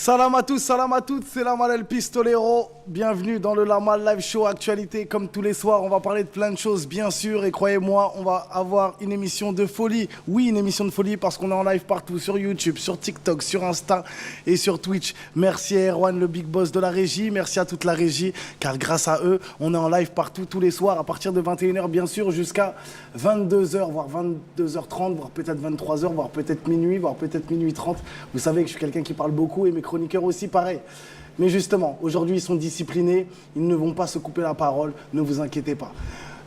Salam à tous, salam à toutes, c'est Lamal El Pistolero. Bienvenue dans le Lamal Live Show Actualité. Comme tous les soirs, on va parler de plein de choses, bien sûr. Et croyez-moi, on va avoir une émission de folie. Oui, une émission de folie parce qu'on est en live partout, sur YouTube, sur TikTok, sur Insta et sur Twitch. Merci à Erwan, le big boss de la régie. Merci à toute la régie, car grâce à eux, on est en live partout, tous les soirs, à partir de 21h, bien sûr, jusqu'à 22h, voire 22h30, voire peut-être 23h, voire peut-être minuit, voire peut-être minuit 30. Vous savez que je suis quelqu'un qui parle beaucoup et mes chroniqueurs aussi, pareil. Mais justement, aujourd'hui, ils sont disciplinés, ils ne vont pas se couper la parole, ne vous inquiétez pas.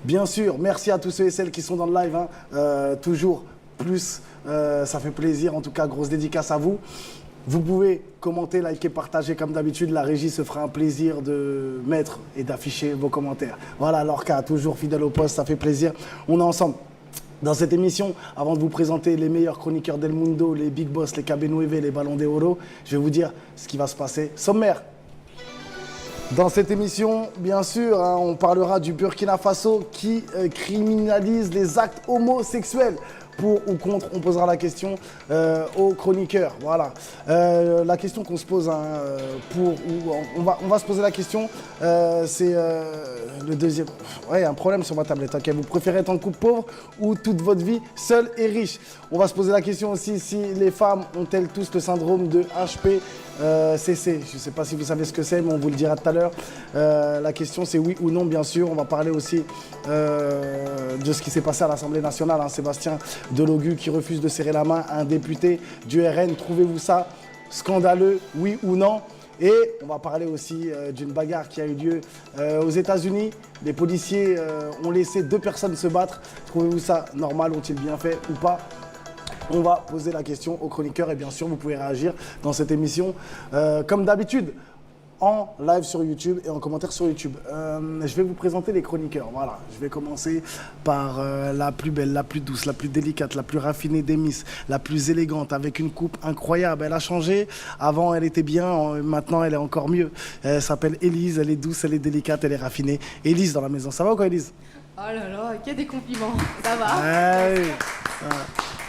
Bien sûr, merci à tous ceux et celles qui sont dans le live, toujours plus, ça fait plaisir, en tout cas, grosse dédicace à vous. Vous pouvez commenter, liker, partager comme d'habitude, la régie se fera un plaisir de mettre et d'afficher vos commentaires. Voilà, Lorca, toujours fidèle au poste, ça fait plaisir, on est ensemble. Dans cette émission, avant de vous présenter les meilleurs chroniqueurs del mundo, les big boss, les KB9, les ballons d'oro, je vais vous dire ce qui va se passer. Sommaire. Dans cette émission, bien sûr, on parlera du Burkina Faso qui criminalise les actes homosexuels. Pour ou contre, on posera la question aux chroniqueurs. Voilà. La question qu'on se pose, on va se poser la question, c'est le deuxième. Ouais, il y a un problème sur ma tablette. Okay. Vous préférez être en couple pauvre ou toute votre vie seule et riche? On va se poser la question aussi si les femmes ont-elles tous le syndrome de HPCC. Je ne sais pas si vous savez ce que c'est, mais on vous le dira tout à l'heure. La question, c'est oui ou non, bien sûr. On va parler aussi de ce qui s'est passé à l'Assemblée nationale. Sébastien Delogu qui refuse de serrer la main à un député du RN. Trouvez-vous ça scandaleux, oui ou non? Et on va parler aussi d'une bagarre qui a eu lieu aux États-Unis. Les policiers ont laissé 2 personnes se battre. Trouvez-vous ça normal? Ont-ils bien fait ou pas? On va poser la question aux chroniqueurs et bien sûr, vous pouvez réagir dans cette émission comme d'habitude, en live sur YouTube et en commentaire sur YouTube. Je vais vous présenter les chroniqueurs. Voilà, je vais commencer par la plus belle, la plus douce, la plus délicate, la plus raffinée des Miss, la plus élégante, avec une coupe incroyable. Elle a changé. Avant, elle était bien. Maintenant, elle est encore mieux. Elle s'appelle Élise. Elle est douce, elle est délicate, elle est raffinée. Élise dans la maison. Ça va ou quoi, Élise? Oh là là, qu'il y a des compliments. Ça va. Hey.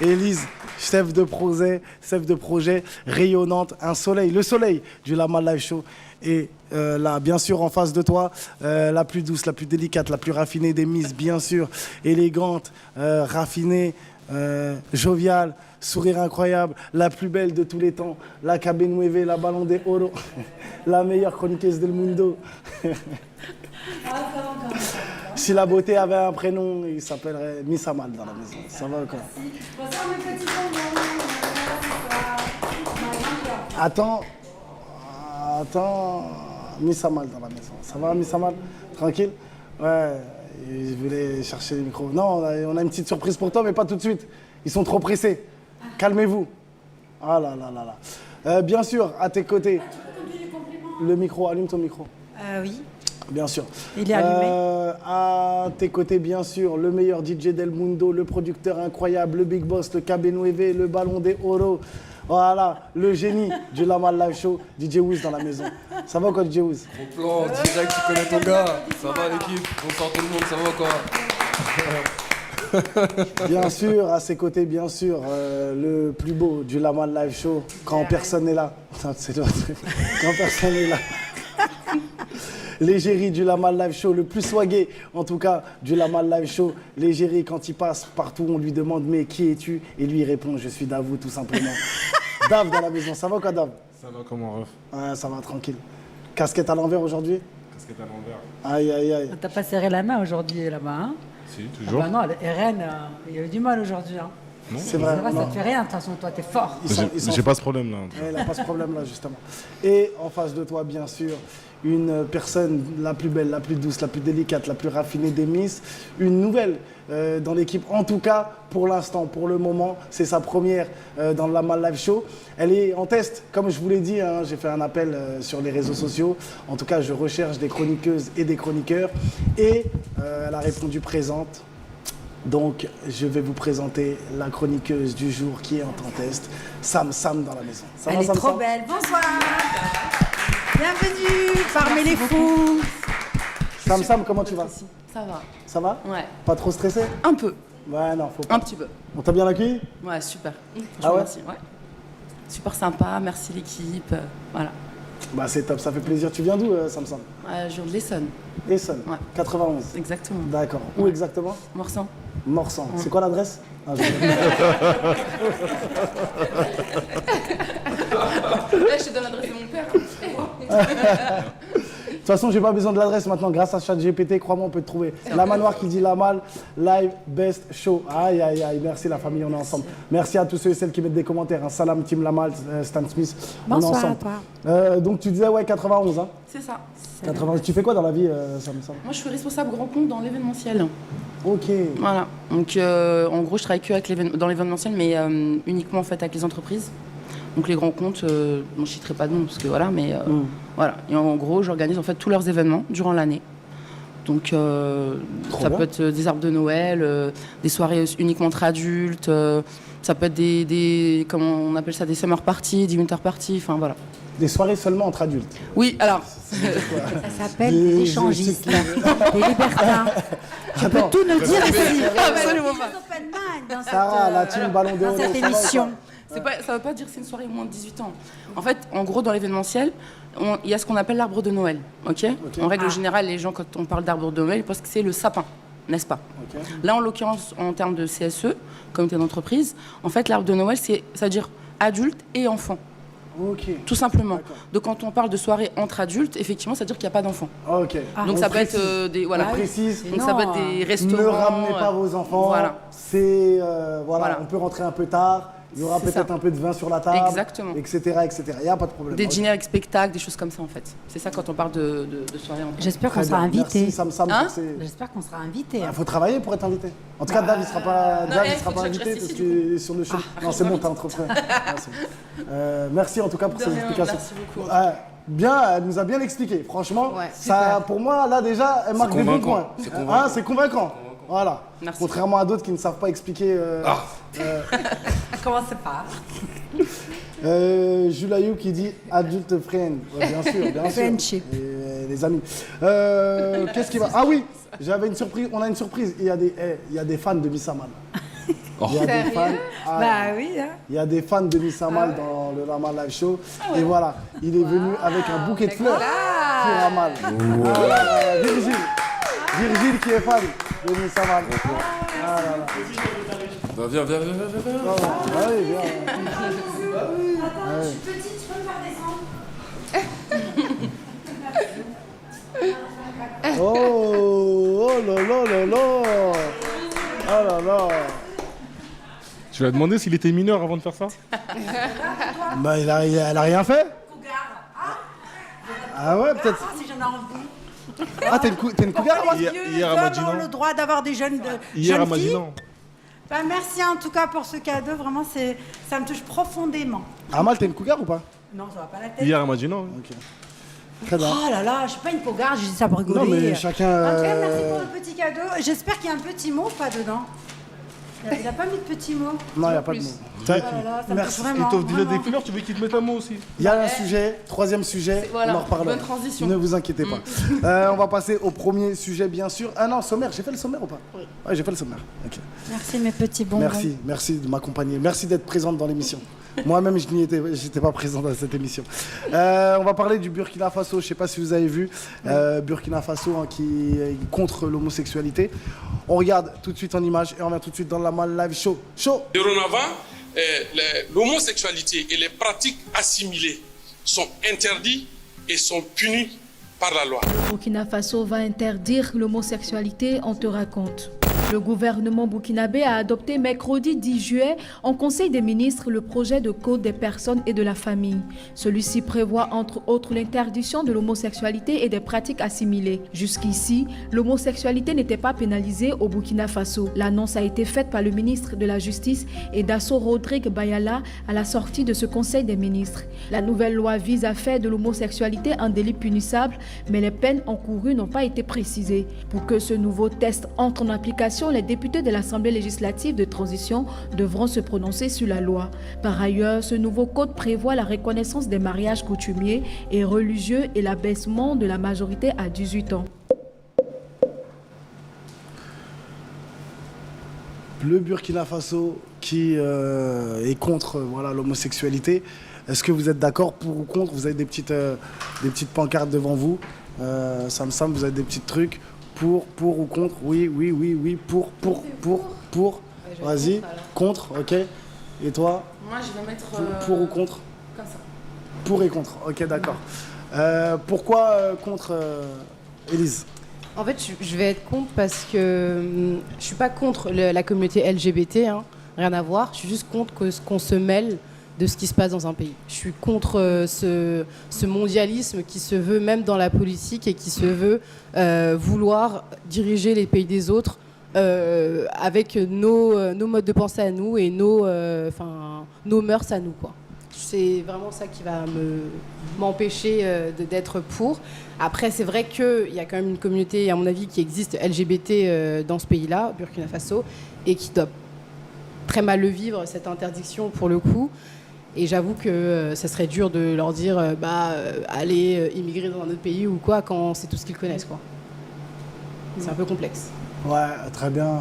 Élise, chef de projet, rayonnante, un soleil, le soleil du Lamal Live Show. Et là, bien sûr, en face de toi, la plus douce, la plus délicate, la plus raffinée des Miss, bien sûr, élégante, raffinée, joviale, sourire incroyable, la plus belle de tous les temps, la KB9, la ballon de oro, la meilleure chroniqueuse del mundo. Si la beauté avait un prénom, il s'appellerait Miss Amal dans la maison. Ça va quoi? Attends, Miss Amal dans la maison. Ça va, Miss Amal? Tranquille? Ouais, je voulais chercher le micro. Non, on a une petite surprise pour toi, mais pas tout de suite. Ils sont trop pressés. Calmez-vous. Ah là là là là. Bien sûr, à tes côtés, le micro, allume ton micro. Oui. Bien sûr. Il est allumé. À tes côtés, bien sûr, le meilleur DJ del mundo, le producteur incroyable, le big boss, le KB9, le ballon des oro. Voilà, le génie du Lamal Live Show, DJ Wiz dans la maison. Ça va quoi, DJ Wiz? Au plan, direct, tu connais ton gars. Ça va l'équipe? Bonsoir tout le monde, ça va quoi? Bien sûr, à ses côtés, bien sûr, le plus beau du Lamal Live Show, quand personne n'est là. C'est quand personne n'est là. L'égérie du Lamal Live Show, le plus swagué en tout cas du Lamal Live Show. L'égérie, quand il passe partout, on lui demande mais qui es-tu? Et lui il répond je suis Davou tout simplement. Dav dans la maison, ça va quoi Dav? Ça va comment, ref? Ouais, ça va tranquille. Casquette à l'envers aujourd'hui? Casquette à l'envers. Aïe aïe aïe. T'as pas serré la main aujourd'hui là-bas, hein? Si, toujours. Ah bah non, RN, il a eu du mal aujourd'hui. Hein. C'est vrai. Ça va, ça non. te fait rien, de toute façon, toi, t'es fort. J'ai pas ce problème là. Il n'a pas ce problème là justement. Et en face de toi, bien sûr, une personne la plus belle, la plus douce, la plus délicate, la plus raffinée des Miss. Une nouvelle dans l'équipe, en tout cas pour l'instant, pour le moment. C'est sa première dans le Lamal Live Show. Elle est en test, comme je vous l'ai dit, hein, j'ai fait un appel sur les réseaux sociaux. En tout cas, je recherche des chroniqueuses et des chroniqueurs. Et elle a répondu présente. Donc, je vais vous présenter la chroniqueuse du jour qui est en temps test, Sam dans la maison. Ça Elle va, est Sam, trop Sam belle. Bonsoir. Bienvenue parmi les fous. Sam, comment tu vas? Ça va. Ça va? Ouais. Pas trop stressé? Un peu. Ouais, non, faut pas. Un petit peu. On t'a bien accueilli? Ouais, super. Ah ouais? Merci. Ouais. super sympa, merci l'équipe, voilà. Bah c'est top, ça fait plaisir. Tu viens d'où, Samsam? Je viens de l'Essonne, Essonne, Ouais. 91. exactement. D'accord. Où exactement? Morsan. Morsan. C'est quoi l'adresse? Ah, je- Je te donne l'adresse de mon père. De toute façon, j'ai pas besoin de l'adresse maintenant. Grâce à ChatGPT, crois-moi, on peut te trouver. La Manoir qui dit la malle, live, best, show. Aïe, aïe, aïe. Merci la famille, on est ensemble. Merci à tous ceux et celles qui mettent des commentaires. Un salam, Team Lamal, Stan Smith. On est Bonsoir ensemble. à toi. Donc tu disais, ouais, 91. Hein. C'est ça. 91. Tu fais quoi dans la vie, Sam? Moi, je suis responsable grand compte dans l'événementiel. Ok. Voilà. Donc, en gros, je travaille que avec dans l'événementiel, mais uniquement en fait avec les entreprises. Donc, les grands comptes, bon, je ne citerai pas de nom parce que voilà, mais voilà. Et en gros, j'organise en fait tous leurs événements durant l'année. Donc, ça bien. peut être des arbres de Noël, des soirées uniquement entre adultes. Ça peut être des comment on appelle ça, des summer parties, des winter parties. Enfin voilà. Des soirées seulement entre adultes. Oui, alors. Ça s'appelle Des des échangistes, des libertins. Tu peux Attends. tout nous dire ici. Absolument pas. Open mind dans Sarah, la cette, team Ballon d'Or. dans cette ça va ou pas? émission. Ça ne veut pas dire que c'est une soirée moins de 18 ans. En fait, en gros, dans l'événementiel, il y a ce qu'on appelle l'arbre de Noël. Ok. En règle générale, les gens, quand on parle d'arbre de Noël, ils pensent que c'est le sapin, n'est-ce pas? Ok. Là, en l'occurrence, en termes de CSE, comité d'entreprise, en fait, l'arbre de Noël, ça veut dire adulte et enfant, Ok. tout simplement. D'accord. Donc, quand on parle de soirée entre adultes, effectivement, ça veut dire qu'il n'y a pas d'enfants. Ok. Donc, On ça peut précise. être des. Voilà. On précise. Donc, ça peut être des restaurants. Ne ramenez pas vos enfants. Voilà. C'est voilà, Voilà. on peut rentrer un peu tard. Il y aura C'est peut-être ça. un peu de vin sur la table. Exactement. Etc. etc. Il n'y a pas de problème. Des Ok. dîners avec spectacle, des choses comme ça, en fait. C'est ça quand on parle de soirée entre. J'espère Très qu'on sera bien. invité. Merci Sam. Hein J'espère qu'on sera invité. Il faut travailler pour être invité. En tout cas, Dave, il sera pas, non, Dave, il faut sera pas déjà que je invité reste parce ici, qu'il est sur le show. Non, c'est bon, t'as entrepris. Merci en tout cas pour De ces rien, explications. merci beaucoup. Bien, elle nous a bien expliqué. Franchement, Ouais, ça, pour moi, là déjà, elle marque des bons convaincant. points. C'est convaincant. C'est convaincant. Voilà. Merci. Contrairement à d'autres qui ne savent pas expliquer. Commencez pas. Jules Ayoub qui dit adulte friend. Ouais, bien sûr, bien sûr. Friendship. Et les amis. Qu'est-ce qui va? Ah oui, j'avais une surprise. On a une surprise. Il y a des fans de Missamal. Il y a des fans. Ah, Bah oui. Hein. il y a des fans de Missamal dans le Lamal Live Show. Et voilà, il est venu avec un bouquet de fleurs pour Amal. Ah, Virgile qui est fan de Missamal. Ah, là, là. Bah, viens. Ah, oui, bien. Oh là là là là. Oh là là. Tu lui as demandé s'il était mineur avant de faire ça? Bah, elle a rien fait. Ah ouais, peut-être. Ah, si j'en ai envie. Ah, t'es une cougar, moi? Hier, Vieux elle m'a dit hommes ont non. le droit d'avoir des jeunes, Hier, elle jeunes m'a dit filles. non. Bah, merci en tout cas pour ce cadeau. Vraiment, ça me touche profondément. Amal, t'es une cougar ou pas? Non, ça va pas la tête. Hier, elle m'a dit non. Ok. Très bien. Oh là là, je suis pas une pogarde, je dis ça pour rigoler. Non, mais chacun. En tout cas, merci pour le petit cadeau. J'espère qu'il y a un petit mot ou pas dedans. Il a pas mis de petit mot. Non, il n'y a pas de mot. Oh là là, ça me Merci. touche vraiment. Il t'offre déjà vraiment. des fleurs, tu veux qu'il te mette un mot aussi? Il y a un sujet, troisième sujet, Voilà, on en reparlera. bonne transition. Ne vous inquiétez pas. On va passer au premier sujet, bien sûr. Ah non, sommaire, j'ai fait le sommaire ou pas? Oui. Ouais, j'ai fait le sommaire. Ok. Merci mes petits bonbons. Merci de m'accompagner. Merci d'être présente dans l'émission. Moi-même, je n'étais pas présent dans cette émission. On va parler du Burkina Faso. Je ne sais pas si vous avez vu. Burkina Faso hein, qui est contre l'homosexualité. On regarde tout de suite en image et on revient tout de suite dans la Mal Live Show. Dorénavant, l'homosexualité et les pratiques assimilées sont interdites et sont punies par la loi. Burkina Faso va interdire l'homosexualité, on te raconte. Le gouvernement burkinabé a adopté mercredi 10 juillet en Conseil des ministres le projet de code des personnes et de la famille. Celui-ci prévoit entre autres l'interdiction de l'homosexualité et des pratiques assimilées. Jusqu'ici, l'homosexualité n'était pas pénalisée au Burkina Faso. L'annonce a été faite par le ministre de la Justice et Dasso Rodrigue Bayala à la sortie de ce Conseil des ministres. La nouvelle loi vise à faire de l'homosexualité un délit punissable, mais les peines encourues n'ont pas été précisées. Pour que ce nouveau test entre en application, les députés de l'Assemblée législative de transition devront se prononcer sur la loi. Par ailleurs, ce nouveau code prévoit la reconnaissance des mariages coutumiers et religieux et l'abaissement de la majorité à 18 ans. Le Burkina Faso qui est contre voilà, l'homosexualité. Est-ce que vous êtes d'accord pour ou contre? Vous avez des petites pancartes devant vous. Sam, vous avez des petits trucs pour ou contre? Oui, pour. Vas-y, contre, ok. Et toi? Moi, je vais mettre. Pour ou contre? Comme ça. Pour et contre, ok, d'accord. Pourquoi contre, Élise? En fait, je vais être contre parce que je suis pas contre la communauté LGBT, hein, rien à voir. Je suis juste contre qu'on se mêle de ce qui se passe dans un pays. Je suis contre ce mondialisme qui se veut même dans la politique et qui se veut vouloir diriger les pays des autres avec nos modes de pensée à nous et nos mœurs à nous, quoi. C'est vraiment ça qui va m'empêcher d'être pour. Après, c'est vrai qu'il y a quand même une communauté, à mon avis, qui existe LGBT dans ce pays-là, Burkina Faso, et qui doit très mal le vivre, cette interdiction, pour le coup. Et j'avoue que ça serait dur de leur dire allez immigrer dans un autre pays ou quoi, quand c'est tout ce qu'ils connaissent, quoi. C'est un peu complexe. Ouais, très bien.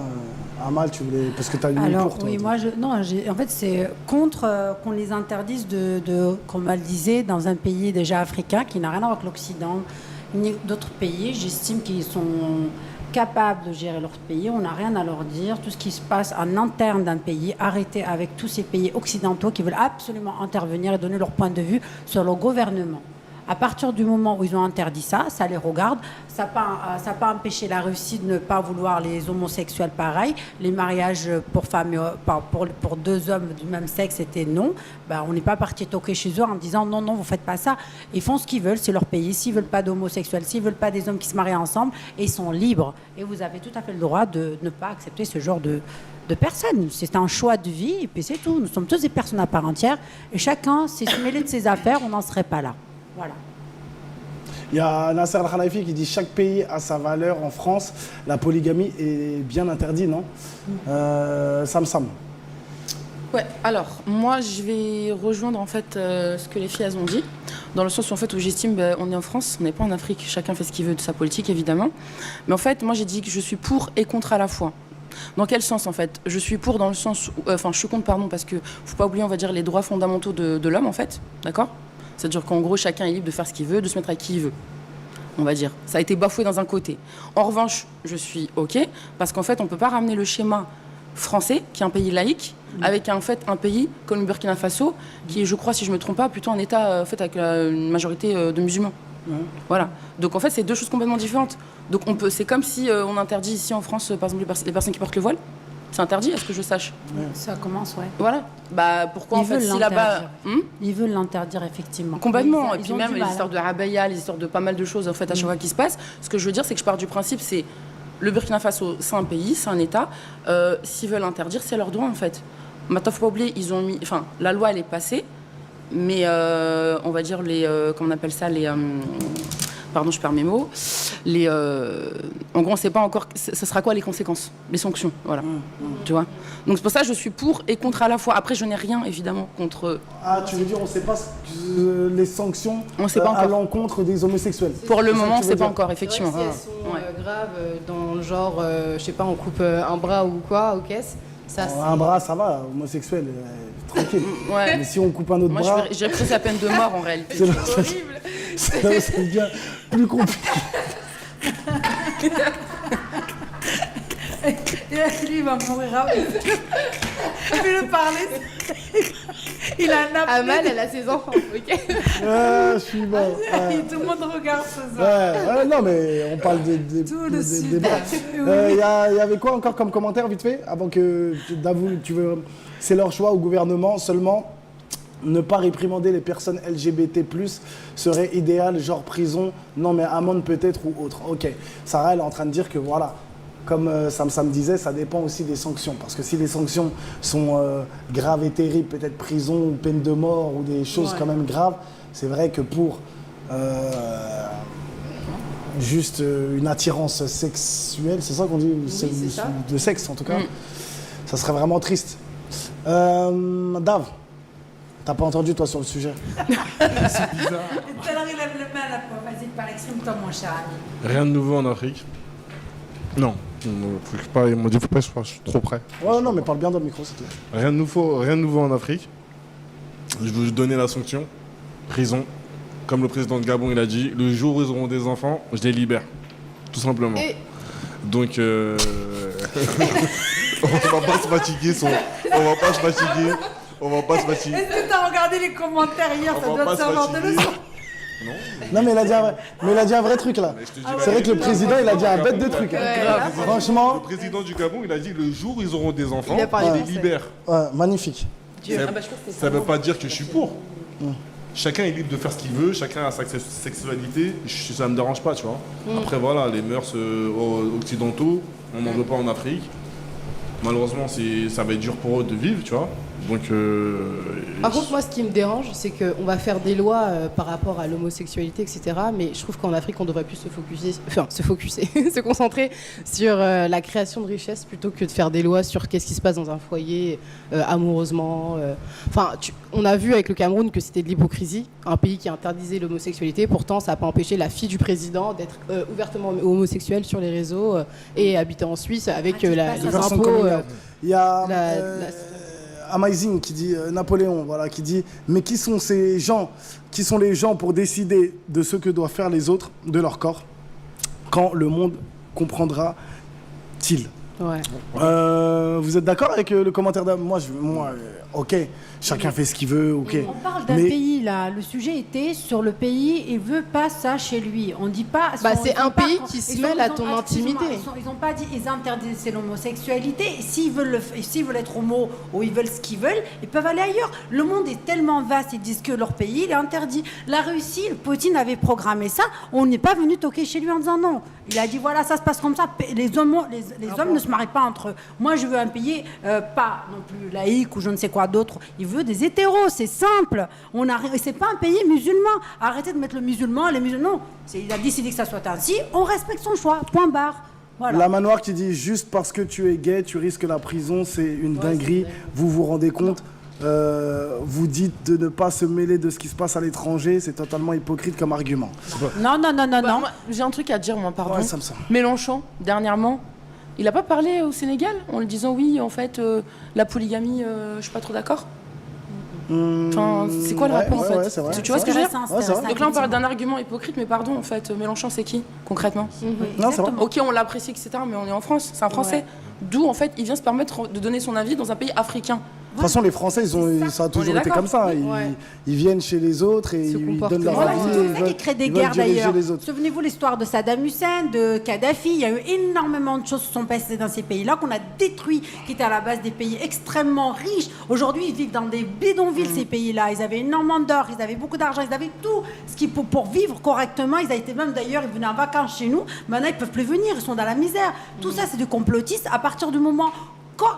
Amal, tu voulais... Parce que tu as eu Alors, pour toi. oui, moi, en fait, c'est contre qu'on les interdise comme elle disait, dans un pays déjà africain qui n'a rien à voir avec l'Occident, ni d'autres pays. J'estime qu'ils sont capables de gérer leur pays. On n'a rien à leur dire. Tout ce qui se passe en interne d'un pays, arrêtez avec tous ces pays occidentaux qui veulent absolument intervenir et donner leur point de vue sur le gouvernement. À partir du moment où ils ont interdit ça, ça les regarde. Ça n'a pas empêché la Russie de ne pas vouloir les homosexuels pareil. Les mariages pour femmes, pour deux hommes du même sexe, c'était non. On n'est pas parti toquer chez eux en disant non, vous ne faites pas ça. Ils font ce qu'ils veulent, c'est leur pays. S'ils ne veulent pas d'homosexuels, s'ils ne veulent pas des hommes qui se marient ensemble, et ils sont libres. Et vous avez tout à fait le droit de ne pas accepter ce genre de personnes. C'est un choix de vie et puis c'est tout. Nous sommes tous des personnes à part entière et chacun s'est mêlé de ses affaires, on n'en serait pas là. Voilà. Il y a Nasser Al-Khelaifi qui dit chaque pays a sa valeur. En France, la polygamie est bien interdite, non? Sam. Ouais, alors, moi, je vais rejoindre en fait ce que les filles elles ont dit, dans le sens où, en fait, où j'estime on est en France, on n'est pas en Afrique, chacun fait ce qu'il veut de sa politique, évidemment. Mais en fait, moi, j'ai dit que je suis pour et contre à la fois. Dans quel sens, en fait? Je suis pour dans le sens où... je suis contre, pardon, parce qu'il ne faut pas oublier, on va dire, les droits fondamentaux de l'homme, en fait, d'accord? C'est-à-dire qu'en gros, chacun est libre de faire ce qu'il veut, de se mettre à qui il veut, on va dire. Ça a été bafoué dans un côté. En revanche, je suis OK, parce qu'en fait, on ne peut pas ramener le schéma français, qui est un pays laïque, avec en fait, un pays comme le Burkina Faso, qui est, je crois, si je ne me trompe pas, plutôt un État fait, avec une majorité de musulmans. Voilà. Donc en fait, c'est deux choses complètement différentes. Donc c'est comme si on interdit ici en France, par exemple, les personnes qui portent le voile. C'est interdit, à ce que je sache. Ça commence, ouais. Voilà. Pourquoi en fait, si là-bas... Ils veulent l'interdire, effectivement. Complètement. Et puis même les histoires de rabaya, les histoires de pas mal de choses, en fait, à chaque fois qui se passe. Ce que je veux dire, c'est que je pars du principe, c'est le Burkina Faso, c'est un pays, c'est un État. S'ils veulent interdire, c'est leur droit, en fait. Maintenant, faut pas oublier, ils ont mis... Enfin, la loi, elle est passée, mais on va dire comment on appelle ça, pardon, je perds mes mots. En gros, on ne sait pas encore ça sera quoi les conséquences, les sanctions, voilà. Tu vois. Donc c'est pour ça que je suis pour et contre à la fois. Après, je n'ai rien évidemment contre. Ah, tu veux dire on ne sait pas les sanctions à l'encontre des homosexuels? Pour le moment, on ne sait pas encore, effectivement. Si elles sont graves, dans le genre, je sais pas, on coupe un bras ou quoi aux caisses. Ça, un bras, ça va, homosexuel, tranquille. Ouais. Mais si on coupe un autre bras... J'ai pris la peine de mort en réalité. C'est horrible. C'est bien plus compliqué. Lui, il va mourir. Fais-le parler. Il a un apnée. Amal, elle a ses enfants, ok. Je suis mort. Tout le monde regarde ce soir. Ouais, non, mais on parle des débats. Il y avait quoi encore comme commentaire, vite fait, avant que Davout, c'est leur choix au gouvernement seulement. Ne pas réprimander les personnes LGBT+, serait idéal, genre prison, non mais amende peut-être ou autre. Ok, Sarah, elle est en train de dire que voilà, comme Sam disait, ça dépend aussi des sanctions. Parce que si les sanctions sont graves et terribles, peut-être prison ou peine de mort ou des choses quand même graves, c'est vrai que pour juste une attirance sexuelle, c'est ça qu'on dit, de sexe en tout cas, ça serait vraiment triste. Dave, t'as pas entendu toi sur le sujet? C'est bizarre. Alors il lève le main là, vas-y, par exprime-toi mon cher ami. Rien de nouveau en Afrique. Non, Ils m'ont dit faut pas que je sois trop près. Ouais, non, mais parle bien dans le micro, s'il te plaît. Rien de nouveau en Afrique. Je vais vous donner la sanction. Prison. Comme le président de Gabon, il a dit, le jour où ils auront des enfants, je les libère. Tout simplement. Donc, on va pas se fatiguer. On va pas se fatiguer. Est-ce que t'as regardé les commentaires hier? Ça doit te servir de leçon. Non, mais il a dit un vrai truc là. C'est vrai que le président, il a dit un bête de truc. Franchement. Le président du Gabon, il a dit, le jour où ils auront des enfants, Il a parlé je les français. libère. Ouais, magnifique. Ça veut pas dire que je suis pour. Chacun est libre de faire ce qu'il veut, chacun a sa sexualité, ça me dérange pas, tu vois. Après voilà, les mœurs occidentaux, on n'en veut pas en Afrique. Malheureusement, ça va être dur pour eux de vivre, tu vois. Donc, Par contre, moi, ce qui me dérange, c'est qu'on va faire des lois par rapport à l'homosexualité, etc. Mais je trouve qu'en Afrique, on devrait plus se concentrer sur la création de richesses plutôt que de faire des lois sur qu'est-ce qui se passe dans un foyer amoureusement. On a vu avec le Cameroun que c'était de l'hypocrisie, un pays qui interdisait l'homosexualité. Pourtant, ça n'a pas empêché la fille du président d'être ouvertement homosexuelle sur les réseaux et habiter en Suisse avec les impôts. Il y a Amazing qui dit, Napoléon, voilà, qui dit, mais qui sont ces gens, qui sont les gens pour décider de ce que doivent faire les autres de leur corps, quand le monde comprendra-t-il? Ouais. Vous êtes d'accord avec le commentaire de moi, ok, chacun fait ce qu'il veut, ok. On parle d'un pays là, le sujet était sur le pays, il veut pas ça chez lui. On dit pas. C'est un pays qui se mêle à ton intimité. Ils ont pas dit ils interdisent l'homosexualité. S'ils veulent être homo ou ils veulent ce qu'ils veulent, ils peuvent aller ailleurs. Le monde est tellement vaste, ils disent que leur pays il est interdit. La Russie, Poutine avait programmé ça. On n'est pas venu toquer chez lui en disant non. Il a dit voilà, ça se passe comme ça. Les hommes ne se marient pas entre eux. Moi, je veux un pays pas non plus laïque ou je ne sais quoi d'autre. Il veut des hétéros, c'est simple. C'est pas un pays musulman. Arrêtez de mettre le musulman, les musulmans. Non, il a décidé que ça soit ainsi. On respecte son choix. Point barre. Voilà. La Manoir qui dit juste parce que tu es gay, tu risques la prison, c'est une dinguerie. Vous vous rendez compte? Vous dites de ne pas se mêler de ce qui se passe à l'étranger, c'est totalement hypocrite comme argument. Non. Moi, j'ai un truc à dire, moi, pardon. Ouais, ça me semble. Mélenchon, dernièrement, il n'a pas parlé au Sénégal en lui disant oui, en fait, la polygamie, je suis pas trop d'accord. Enfin, c'est quoi le rapport en fait? Ouais, c'est vrai. Tu vois ce que je veux dire? Ouais, c'est vrai. Donc là, on parle d'un argument hypocrite, mais pardon, en fait, Mélenchon, c'est qui, concrètement? Non, c'est vrai. Ok, on l'apprécie, etc., mais on est en France, c'est un Français. D'où, en fait, il vient se permettre de donner son avis dans un pays africain. De toute façon, les Français, ça a toujours été comme ça. Ils viennent chez les autres et ils donnent leur avis. C'est ça qui crée des guerres d'ailleurs. Souvenez-vous l'histoire de Saddam Hussein, de Kadhafi. Il y a eu énormément de choses qui sont passées dans ces pays-là qu'on a détruits, qui étaient à la base des pays extrêmement riches. Aujourd'hui, ils vivent dans des bidonvilles, ces pays-là. Ils avaient énormément d'or, ils avaient beaucoup d'argent, ils avaient tout ce qu'il faut pour vivre correctement. Ils étaient même d'ailleurs, ils venaient en vacances chez nous. Maintenant, ils ne peuvent plus venir, ils sont dans la misère. Tout ça, c'est du complotisme. À partir du moment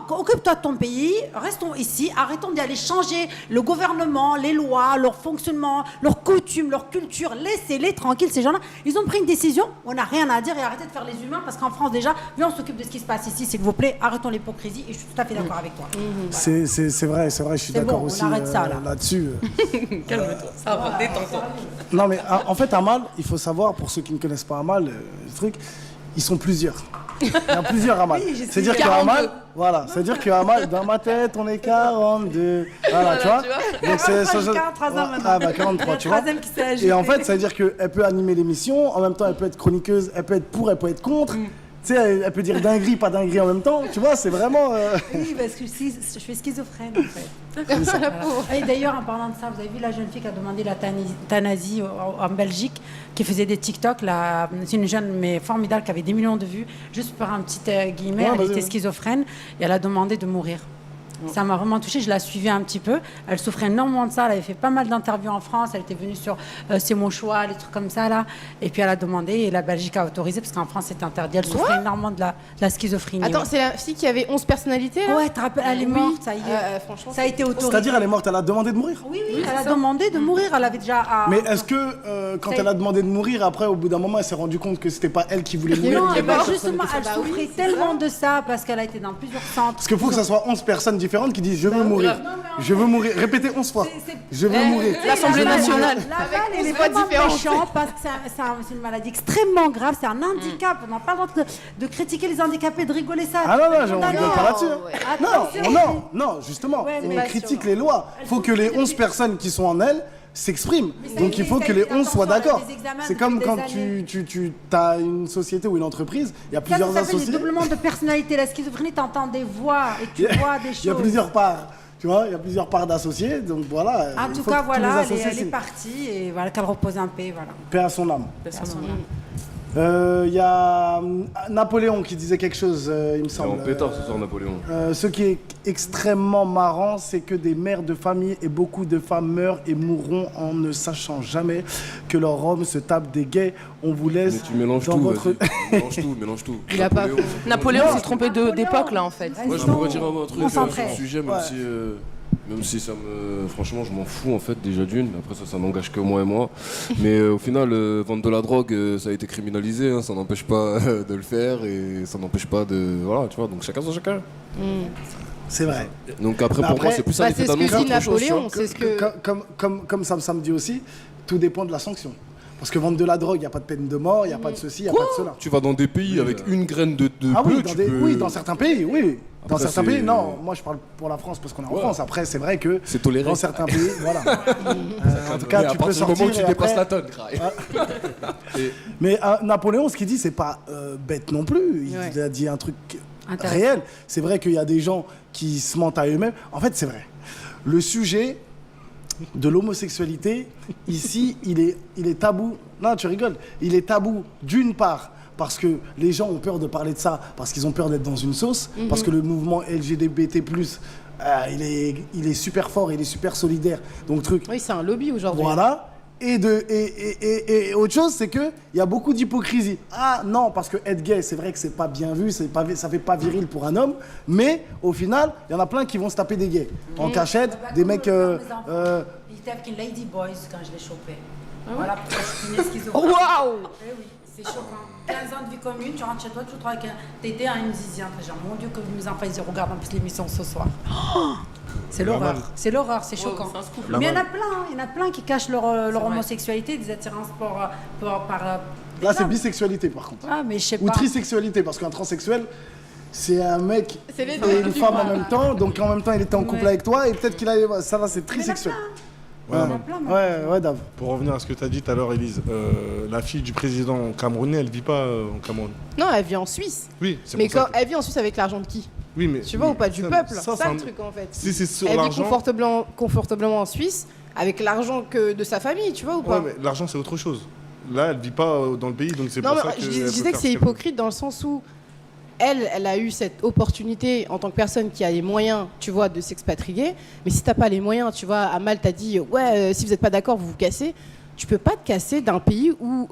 occupe-toi de ton pays, restons ici, arrêtons d'y aller changer le gouvernement, les lois, leur fonctionnement, leurs coutumes, leur culture. Laissez-les tranquilles, ces gens-là. Ils ont pris une décision, on n'a rien à dire et arrêtez de faire les humains parce qu'en France déjà, viens, on s'occupe de ce qui se passe ici, s'il vous plaît, arrêtons l'hypocrisie et je suis tout à fait d'accord avec toi. C'est vrai, je suis d'accord bon, aussi on arrête ça, là-dessus. Calme-toi, ça va, détends-toi. Non mais en fait, Amal, il faut savoir, pour ceux qui ne connaissent pas Amal, le truc, ils sont plusieurs. Il y a plusieurs Amal. Oui, c'est-à-dire que Amal, voilà, c'est-à-dire que Amal, dans ma tête, on est 42. Voilà, tu vois. Donc c'est 43, tu vois. Et en fait, ça veut dire qu'elle peut animer l'émission, en même temps, elle peut être chroniqueuse, elle peut être pour, elle peut être contre. Tu sais, elle peut dire dinguerie, pas dinguerie en même temps. Tu vois, c'est vraiment. Oui, parce que je suis schizophrène en fait. Et d'ailleurs, en parlant de ça, vous avez vu la jeune fille qui a demandé l'euthanasie en Belgique, qui faisait des TikTok. C'est une jeune mais formidable qui avait des millions de vues. Juste par un petit guillemet, elle était schizophrène et elle a demandé de mourir. Ça m'a vraiment touchée, je la suivais un petit peu. Elle souffrait énormément de ça, elle avait fait pas mal d'interviews en France, elle était venue sur C'est mon choix, les trucs comme ça là. Et puis elle a demandé et la Belgique a autorisé parce qu'en France c'est interdit. Elle souffrait énormément de la schizophrénie. Attends, c'est la fille qui avait 11 personnalités là? Ouais, tu te rappelles, elle est morte, ça y est. Franchement, ça a été autorisé. C'est-à-dire, elle est morte, elle a demandé de mourir. Oui, elle a demandé de mourir, elle avait déjà... Mais est-ce que quand elle a demandé de mourir, après, au bout d'un moment, elle s'est rendue compte que c'était pas elle qui voulait mourir? Non, justement, elle souffrait tellement de ça parce qu'elle a été dans plusieurs centres. Parce qu'il faut que ça soit 11 personnes différentes différentes qui disent je veux mourir. Je veux mourir. Répétez 11 fois. Je veux mourir. L'Assemblée nationale. L'aval, il est vraiment méchant parce que c'est une maladie extrêmement grave, c'est un handicap. On n'a pas le droit de critiquer les handicapés, de rigoler ça. Ah non, on rigole pas là-dessus. Attention. Non, justement, Ouais, on mais critique les lois. Il faut que les 11 personnes qui sont en elles s'expriment. ça Donc y il faut est, que les 11 soient d'accord. des examens C'est comme depuis quand des tu as une société ou une entreprise, il y a Ça plusieurs s'appelle associés. le doublement de personnalité. La schizophrénie, tu entends des voix et tu vois des choses. Il y a plusieurs parts. Tu vois, il y a plusieurs parts d'associés. Donc voilà. En il tout faut cas, que tous les voilà, associés elle est signent. partie et voilà, qu'elle repose en paix. Voilà. Paix à son âme. À son âme. Il y a Napoléon qui disait quelque chose, il me C'est semble. en pétard ce soir, Napoléon. Ce qui est extrêmement marrant, c'est que des mères de famille et beaucoup de femmes meurent et mourront en ne sachant jamais que leur homme se tape des gays. On vous Mais laisse tu mélanges dans tout, votre... vas-y. mélange tout. Il a pas- Napoléon s'est trompé d'époque, là, en fait. Moi, je pourrais dire un truc sur Concentré. le sujet, même si ça me... Franchement, je m'en fous, en fait, déjà d'une. Après, ça n'engage que moi et moi. Mais au final, vendre de la drogue, ça a été criminalisé. Hein, ça n'empêche pas de le faire et ça n'empêche pas de... Voilà, tu vois, donc chacun son chacun. C'est vrai. Donc après, Mais pour après, moi, c'est plus ça Bah, l'effet c'est ce que d'annonce dit qu'autre chose, tu vois. Napoléon, c'est ce que... Comme Sam dit aussi, tout dépend de la sanction. Parce que vendre de la drogue, il n'y a pas de peine de mort, il n'y a pas de ceci, il n'y a pas de cela. Tu vas dans des pays avec une graine de Ah oui, bœuf, dans tu des- peux... oui, dans certains pays, oui. Dans Après, certains c'est- pays, non. Moi, je parle pour la France parce qu'on est en Ouais. France. Après, c'est vrai que C'est toléré. dans certains pays, voilà. En tout cas, Mais à tu peux partir du sortir. moment où tu et dépasses après- la tonne, graille. Mais Napoléon, ce qu'il dit, c'est pas bête non plus. Il Ouais. a dit un truc Intéressant. réel. C'est vrai qu'il y a des gens qui se mentent à eux-mêmes. En fait, c'est vrai. Le sujet de l'homosexualité, ici, il est tabou. Non, tu rigoles. Il est tabou, d'une part, parce que les gens ont peur de parler de ça, parce qu'ils ont peur d'être dans une sauce, parce que le mouvement LGBT+, il est super fort, il est super solidaire. Donc, truc. Oui, c'est un lobby aujourd'hui. Voilà. Et autre chose, c'est qu'il y a beaucoup d'hypocrisie. Ah non, parce que être gay, c'est vrai que c'est pas bien vu, ça fait pas viril pour un homme, mais au final, il y en a plein qui vont se taper des gays. En cachette, des mecs... Il était avec une Lady Boys quand je l'ai chopé. Voilà pourquoi je suis née schizophrène. Waouh! Eh oui, c'est choquant. 15 ans de vie commune, tu rentres chez toi, tu te trouves avec t'étais à une zizi. Genre, mon Dieu, que mes enfants, ils regardent en plus l'émission ce soir. C'est l'horreur, c'est l'horreur, c'est choquant. c'est un scoop. Mais il y en a plein, il y en a plein qui cachent leur homosexualité, des attirances par des Là, c'est hommes. bisexualité, par contre. Ah, mais je sais Ou pas. trisexualité, parce qu'un transsexuel, c'est un mec C'est les et deux. une femme en même temps, donc en même temps, il était en couple Ouais. avec toi, et peut-être qu'il a... Ça va, c'est Mais il y en a trisexuel. plein. Ouais, Il y en a plein, maintenant. Ouais, Dave. Pour revenir à ce que tu as dit tout à l'heure, Élise, la fille du président camerounais, elle vit pas en Cameroun. Non, elle vit en Suisse. Oui, c'est Mais pour ça quand elle vit en Suisse avec l'argent de qui? Oui, mais Tu vois, ou pas du ça- peuple? ça, C'est c'est le un- truc en fait. Si c'est sur Elle vit l'argent, confortablement en Suisse avec l'argent que de sa famille, tu vois ou pas? ouais, mais l'argent c'est autre chose. Là, elle vit pas dans le pays, donc c'est Non, pour mais ça que je elle disais peut que faire c'est ce qu'elle veut. hypocrite dans le sens où elle a eu cette opportunité en tant que personne qui a les moyens, tu vois, de s'expatrier. Mais si t'as pas les moyens, tu vois, Amal t'a dit, ouais, si vous n'êtes pas d'accord, vous vous cassez. Tu peux pas te casser d'un pays où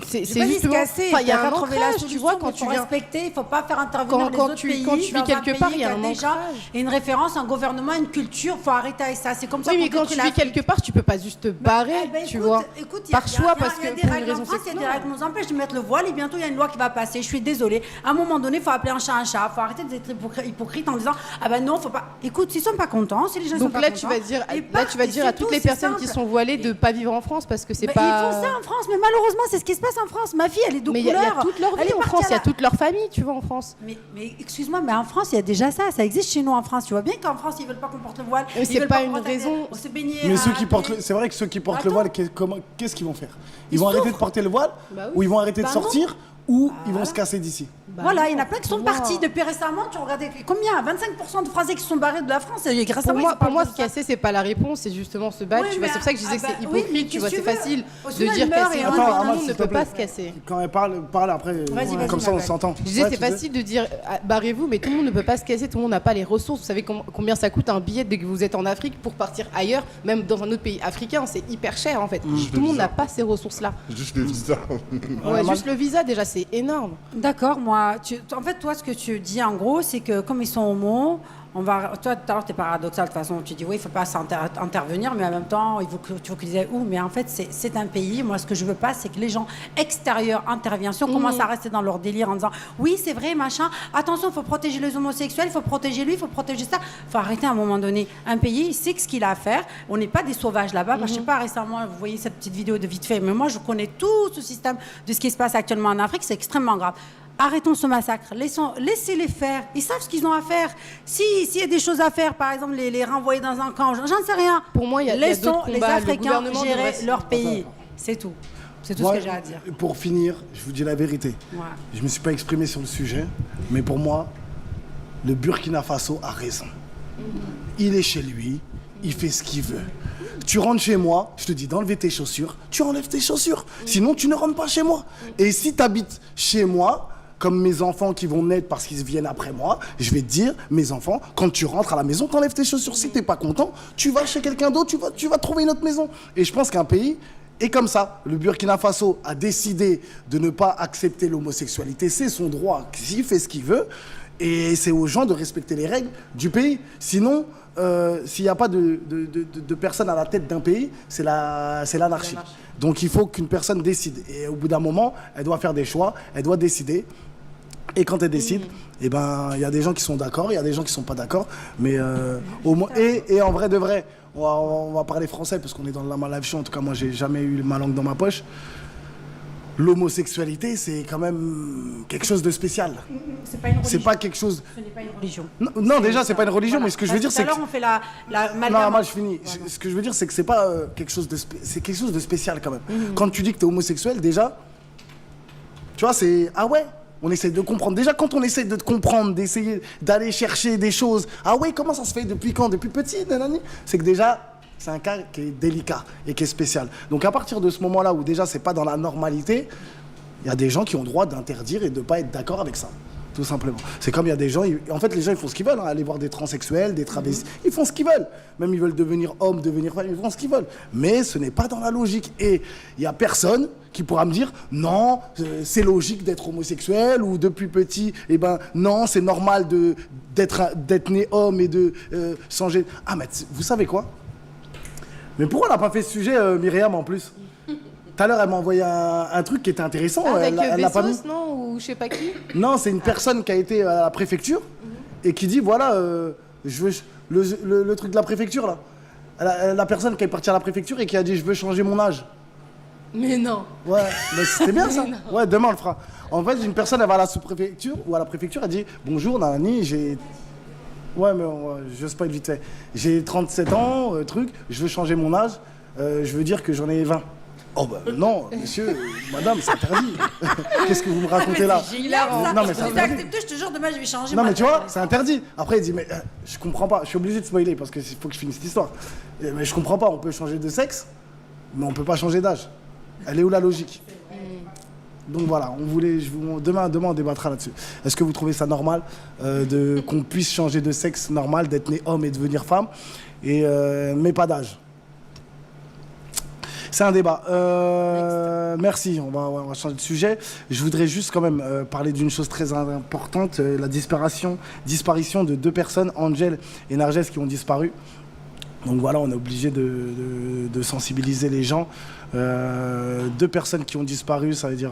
c'est C'est justement. Enfin, il y a un ancrage, tu vois, quand tu viens. respecter, il faut pas faire intervenir les Quand autres tu pays. vis dans un quelque pays part, il y a qui un déjà ancrage. une référence, un gouvernement, une culture. Faut arrêter avec ça. C'est comme ça. Oui, mais qu'on quand tu détruit vis l'Afrique. quelque part, tu peux pas juste te barrer, Eh ben, tu écoute, vois. écoute, Par choix, parce il y a que des pour une règles en raison France, il y a des sexuelle. règles qui nous empêchent de mettre le voile et bientôt il y a une loi qui va passer. Je suis désolée. À un moment donné, il faut appeler un chat un chat. Il faut arrêter d'être hypocrite en disant ah ben non, faut pas. Écoute, s'ils sont pas contents, si les gens sont Donc pas là, contents, tu vas dire, ils là, partent, tu vas et dire à c'est toutes tout, les c'est personnes qui simple. sont voilées de pas vivre en France parce que c'est Mais pas. ils font ça en France, mais malheureusement, c'est ce qui se passe en France. Ma fille, elle est de Mais il y a couleur. toute leur Elle vie est en partie France, à il y a la- toute leur famille, tu vois, en France. Mais excuse-moi, mais en France, il y a déjà ça. Ça existe chez nous en France. Tu vois bien qu'en France, ils veulent pas qu'on porte le voile. Mais Ils c'est veulent pas qu'on une porte raison. On se baigner. Mais à- ceux qui portent c'est vrai que ceux qui portent le Attends. voile, qu'est-ce qu'ils vont faire? Ils Ils vont arrêter de souffrent. porter le voile? Bah oui. Ou ils vont arrêter de Bah non. sortir? Ou ils vont se casser d'ici? Voilà, il y en a plein qui sont Pour moi- partis depuis récemment. Tu regardais combien? 25% de Français qui sont barrés de la France. Et grâce à Pour moi, moi, ils se casser, c'est pas la réponse, c'est justement se battre. Oui, tu vois, mais c'est pour ça que je disais ah que c'est bah oui, hypocrite, mais tu vois, qu'est-ce c'est que tu veux facile Au de final, dire il meurt casser et un on truc, va tout dans le Amal, monde ne s'il te peut pas plaît. se casser. Quand elle parle après, Vas-y, comme ça on vas-y. s'entend. Je disais, Ouais, c'est tu disais facile de dire barrez-vous, mais tout le monde ne peut pas se casser, tout le monde n'a pas les ressources. Vous savez combien ça coûte un billet dès que vous êtes en Afrique pour partir ailleurs, même dans un autre pays africain, c'est hyper cher en fait. Tout le monde n'a pas ces ressources-là. Juste le visa. Ouais, juste le visa, déjà, c'est énorme. D'accord, moi, en fait, toi, ce que tu dis en gros, c'est que comme ils sont homo, Toi, tout à l'heure, tu es paradoxal de toute façon. Tu dis, oui, il ne faut pas intervenir, mais en même temps, tu veux qu'ils disent où. Mais en fait, c'est un pays. Moi, ce que je ne veux pas, c'est que les gens extérieurs interviennent. Si on commence à rester dans leur délire en disant, oui, c'est vrai, machin, attention, il faut protéger les homosexuels, il faut protéger lui, il faut protéger ça. Il faut arrêter à un moment donné. Un pays, il sait ce qu'il a à faire. On n'est pas des sauvages là-bas. Je ne sais pas, récemment, vous voyez cette petite vidéo de vite fait, mais moi, je connais tout ce système de ce qui se passe actuellement en Afrique. C'est extrêmement grave. Arrêtons ce massacre, laissez-les faire. Ils savent ce qu'ils ont à faire. S'il y a des choses à faire, par exemple, les renvoyer dans un camp, j'en sais rien. Pour moi, laissons les Africains gérer leur pays. C'est tout. C'est tout ce que j'ai à dire. Pour finir, je vous dis la vérité. Ouais. Je ne me suis pas exprimé sur le sujet, mais pour moi, le Burkina Faso a raison. Il est chez lui, il fait ce qu'il veut. Tu rentres chez moi, je te dis d'enlever tes chaussures, tu enlèves tes chaussures. Sinon, tu ne rentres pas chez moi. Et si tu habites chez moi, comme mes enfants qui vont naître parce qu'ils viennent après moi, je vais te dire, mes enfants, quand tu rentres à la maison, t'enlèves tes chaussures. Si t'es pas content, tu vas chez quelqu'un d'autre, tu vas trouver une autre maison. Et je pense qu'un pays est comme ça. Le Burkina Faso a décidé de ne pas accepter l'homosexualité. C'est son droit, il fait ce qu'il veut. Et c'est aux gens de respecter les règles du pays. Sinon, s'il n'y a pas de personne à la tête d'un pays, c'est l'anarchie. Donc il faut qu'une personne décide. Et au bout d'un moment, elle doit faire des choix, elle doit décider. Et quand elle décide, eh ben, il y a des gens qui sont d'accord, il y a des gens qui ne sont pas d'accord. Mais au moins, et en vrai de vrai, on va parler français parce qu'on est dans la live show. En tout cas, moi, j'ai jamais eu ma langue dans ma poche. L'homosexualité, c'est quand même quelque chose de spécial. C'est pas une religion. C'est pas quelque chose. Ce n'est pas une religion. Non, déjà, c'est pas une religion, Voilà. mais ce que je veux dire, c'est que. Tout à l'heure, on fait la Non, moi je finis. Voilà. Ce que je veux dire, c'est que c'est pas quelque chose de c'est quelque chose de spécial quand même. Quand tu dis que tu es homosexuel, déjà, tu vois, c'est ah ouais. On essaie de comprendre. Déjà, quand on essaie de te comprendre, d'essayer d'aller chercher des choses, ah ouais, comment ça se fait depuis quand? Depuis petit, nanani. C'est que déjà, c'est un cas qui est délicat et qui est spécial. Donc à partir de ce moment-là où déjà c'est pas dans la normalité, il y a des gens qui ont le droit d'interdire et de pas être d'accord avec ça. Tout simplement. C'est comme il y a des gens, en fait les gens ils font ce qu'ils veulent, hein, aller voir des transsexuels, des travestis, ils font ce qu'ils veulent. Même ils veulent devenir hommes, devenir femmes, ils font ce qu'ils veulent. Mais ce n'est pas dans la logique. Et il n'y a personne qui pourra me dire non, c'est logique d'être homosexuel ou depuis petit, eh ben non, c'est normal d'être né homme et de changer. Ah mais vous savez quoi? Mais pourquoi on n'a pas fait ce sujet, Myriam, en plus? Tout à l'heure, elle m'a envoyé un truc qui était intéressant. Avec elle l'a pas mis. Bezos, non? Ou je sais pas qui? Non, c'est une personne qui a été à la préfecture et qui dit, voilà, je veux le truc de la préfecture, là. La personne qui est partie à la préfecture et qui a dit, je veux changer mon âge. Mais non. Ouais, mais c'était bien ça. Ouais, demain on le fera. En fait, une personne, elle va à la sous-préfecture ou à la préfecture, elle dit, bonjour, Nani, j'ai... Ouais, mais je spoil vite fait. J'ai 37 ans, je veux changer mon âge, je veux dire que j'en ai 20. Oh bah non, monsieur, madame, c'est interdit. Qu'est-ce que vous me racontez là? J'ai hilarant. Non, mais c'est J'ai interdit. accepté, je te jure, demain je vais changer. Non, mais tu vois, c'est interdit. Après, il dit, mais je comprends pas, je suis obligé de spoiler parce qu'il faut que je finisse l'histoire. Mais je comprends pas, on peut changer de sexe, mais on peut pas changer d'âge. Elle est où la logique? Donc voilà, demain on débattra là-dessus. Est-ce que vous trouvez ça normal qu'on puisse changer de sexe normal, d'être né homme et devenir femme, mais pas d'âge? C'est un débat. Merci, on va changer de sujet. Je voudrais juste quand même parler d'une chose très importante, la disparition de 2 personnes, Angel et Narges, qui ont disparu. Donc voilà, on est obligé de sensibiliser les gens. 2 personnes qui ont disparu, ça veut dire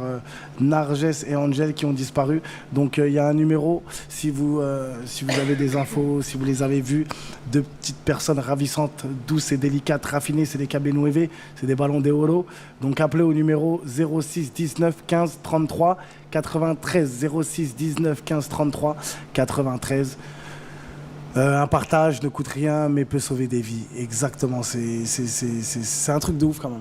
Narges et Angel qui ont disparu. Donc il y a un numéro, si vous avez des infos, si vous les avez vus, 2 petites personnes ravissantes, douces et délicates, raffinées, c'est des Cabenueve, c'est des ballons d'Euro. Donc appelez au numéro 06 19 15 33 93, 06 19 15 33 93. Un partage ne coûte rien mais peut sauver des vies. Exactement, c'est un truc de ouf quand même.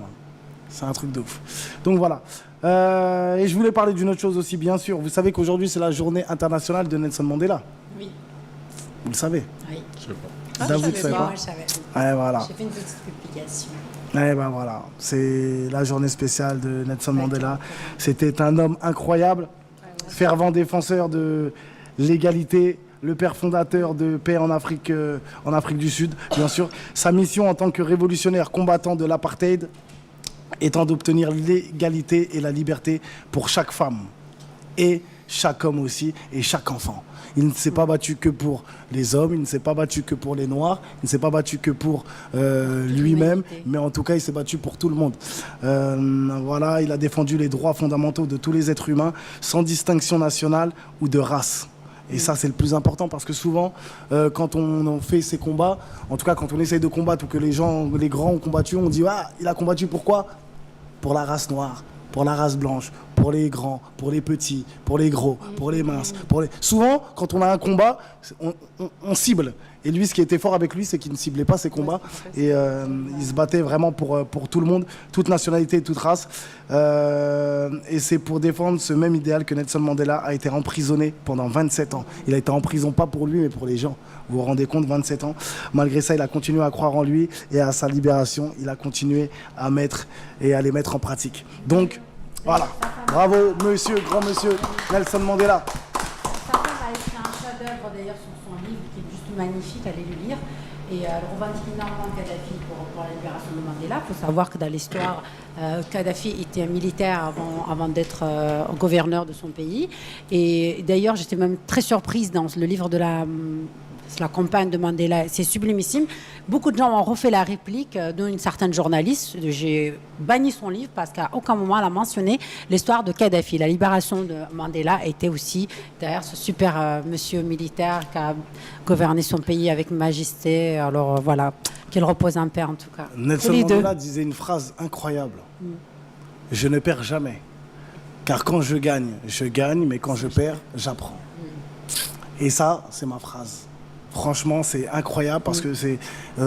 C'est un truc de ouf. Donc voilà. Et je voulais parler d'une autre chose aussi, bien sûr. Vous savez qu'aujourd'hui, c'est la journée internationale de Nelson Mandela. Oui. Vous le savez? Oui. Je sais pas. Ah, Vous le savez pas? Moi, je savais. Ouais, voilà. J'ai fait une petite publication. Eh ben voilà, c'est la journée spéciale de Nelson Mandela. C'était un homme incroyable, fervent défenseur de l'égalité, le père fondateur de paix en Afrique du Sud, bien sûr. Sa mission en tant que révolutionnaire combattant de l'apartheid étant d'obtenir l'égalité et la liberté pour chaque femme et chaque homme aussi et chaque enfant. Il ne s'est pas battu que pour les hommes, il ne s'est pas battu que pour les Noirs, il ne s'est pas battu que pour lui-même, mais en tout cas, il s'est battu pour tout le monde. Voilà, il a défendu les droits fondamentaux de tous les êtres humains, sans distinction nationale ou de race. Et ça, c'est le plus important parce que souvent, quand on fait ces combats, en tout cas quand on essaye de combattre ou que les grands ont combattu, on dit « Ah, il a combattu pourquoi ?» Pour la race noire, pour la race blanche, pour les grands, pour les petits, pour les gros, pour les minces. Souvent, quand on a un combat, on cible. Et lui, ce qui était fort avec lui, c'est qu'il ne ciblait pas ses combats. Et il se battait vraiment pour tout le monde, toute nationalité, toute race. Et c'est pour défendre ce même idéal que Nelson Mandela a été emprisonné pendant 27 ans. Il a été en prison pas pour lui, mais pour les gens. Vous vous rendez compte, 27 ans. Malgré ça, il a continué à croire en lui et à sa libération. Il a continué à les mettre en pratique. Donc, voilà. Bravo, monsieur, grand monsieur Nelson Mandela. Sa femme a écrit un chef-d'œuvre d'ailleurs sur son livre qui est juste magnifique, allez le lire. Et elle revendique énormément Kadhafi pour la libération de Mandela. Il faut savoir que dans l'histoire, Kadhafi était un militaire avant d'être gouverneur de son pays. Et d'ailleurs, j'étais même très surprise dans le livre de la campagne de Mandela, c'est sublimissime. Beaucoup de gens ont refait la réplique d'une certaine journaliste. J'ai banni son livre parce qu'à aucun moment elle a mentionné l'histoire de Kadhafi. La libération de Mandela était aussi derrière ce super monsieur militaire qui a gouverné son pays avec majesté. Alors voilà, qu'il repose en paix en tout cas. Nelson Mandela disait une phrase incroyable. Je ne perds jamais. Car quand je gagne, mais quand je perds, j'apprends. Et ça, c'est ma phrase. Franchement, c'est incroyable parce que c'est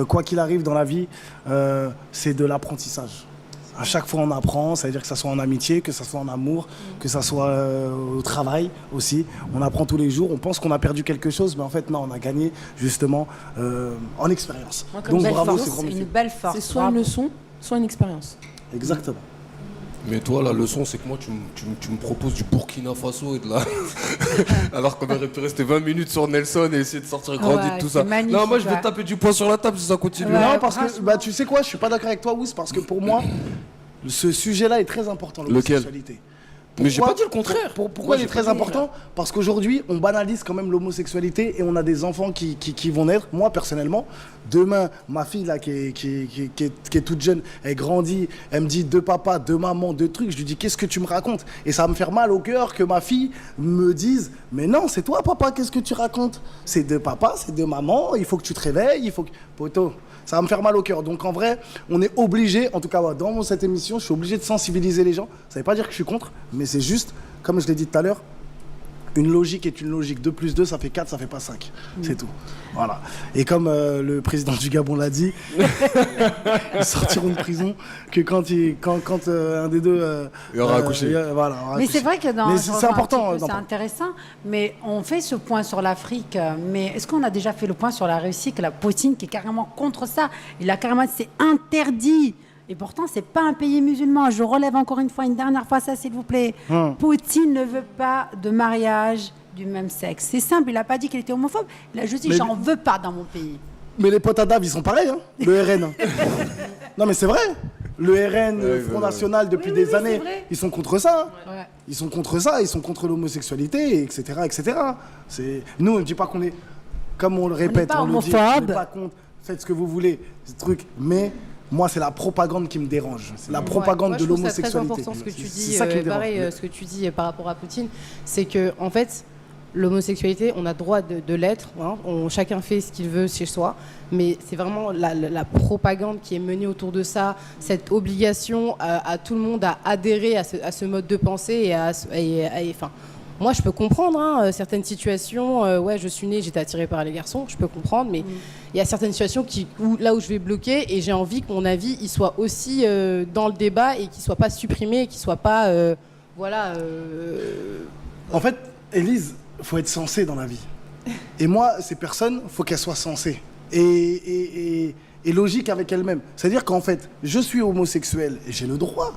quoi qu'il arrive dans la vie, c'est de l'apprentissage. À chaque fois, on apprend, c'est-à-dire que ça soit en amitié, que ça soit en amour, que ça soit au travail aussi. On apprend tous les jours. On pense qu'on a perdu quelque chose, mais en fait, non, on a gagné justement en expérience. Donc bravo, c'est une belle force. C'est soit une leçon, soit une expérience. Exactement. Mais toi, la leçon, c'est que moi, tu me proposes du Burkina Faso et de la... Alors qu'on aurait pu rester 20 minutes sur Nelson et essayer de sortir grandi de tout ça. Non, moi, je vais taper du poing sur la table si ça continue. Non, parce que, tu sais quoi, je suis pas d'accord avec toi, Wous, parce que pour moi, ce sujet-là est très important, l'homosexualité. Mais j'ai pas dit le contraire. Pourquoi il est très important? Parce qu'aujourd'hui, on banalise quand même l'homosexualité et on a des enfants qui vont naître. Moi, personnellement, demain, ma fille là, qui est toute jeune, elle grandit, elle me dit deux papas, deux mamans, deux trucs. Je lui dis, qu'est-ce que tu me racontes? Et ça va me faire mal au cœur que ma fille me dise, mais non, c'est toi, papa, qu'est-ce que tu racontes? C'est deux papas, c'est deux mamans, il faut que tu te réveilles, il faut que... Poto, ça va me faire mal au cœur. Donc en vrai, on est obligé, en tout cas dans cette émission, je suis obligé de sensibiliser les gens. Ça ne veut pas dire que je suis contre, mais c'est juste, comme je l'ai dit tout à l'heure, une logique est une logique. 2 plus 2, ça fait 4, ça fait pas 5. C'est tout. Voilà. Et comme le président du Gabon l'a dit, ils sortiront de prison que quand un des deux... il aura accouché. Voilà, mais c'est vrai que c'est important. C'est intéressant, mais on fait ce point sur l'Afrique. Mais est-ce qu'on a déjà fait le point sur la Russie, que la Poutine qui est carrément contre ça? Il a carrément... C'est interdit. Et pourtant, c'est pas un pays musulman. Je relève encore une dernière fois ça, s'il vous plaît. Poutine ne veut pas de mariage du même sexe. C'est simple, il n'a pas dit qu'il était homophobe. Il a juste dit, j'en veux pas dans mon pays. Mais les potes à Dav, ils sont pareils, hein, le RN. Non, mais c'est vrai. Le RN, le Front National, depuis des années, ils sont contre ça. Ouais. Ils sont contre ça, ils sont contre l'homosexualité, etc. etc. Nous, on ne dit pas qu'on est, comme on le répète, on le dit, on n'est pas contre, faites ce que vous voulez, ce truc, mais... Moi, c'est la propagande qui me dérange. C'est la propagande de l'homosexualité. C'est très important ce que tu dis. Pareil, ce que tu dis par rapport à Poutine, c'est que en fait, l'homosexualité, on a droit de l'être. Hein, chacun fait ce qu'il veut chez soi, mais c'est vraiment la propagande qui est menée autour de ça, cette obligation à tout le monde à adhérer à ce mode de pensée enfin. Moi, je peux comprendre certaines situations. Ouais, je suis née, j'étais attirée par les garçons. Je peux comprendre, mais il y a certaines situations là où je vais bloquer et j'ai envie que mon avis il soit aussi dans le débat et qu'il soit pas supprimé, et qu'il soit pas, En fait, Élise, faut être sensé dans la vie. Et moi, ces personnes, faut qu'elles soient sensées et logiques avec elles-mêmes. C'est-à-dire qu'en fait, je suis homosexuel et j'ai le droit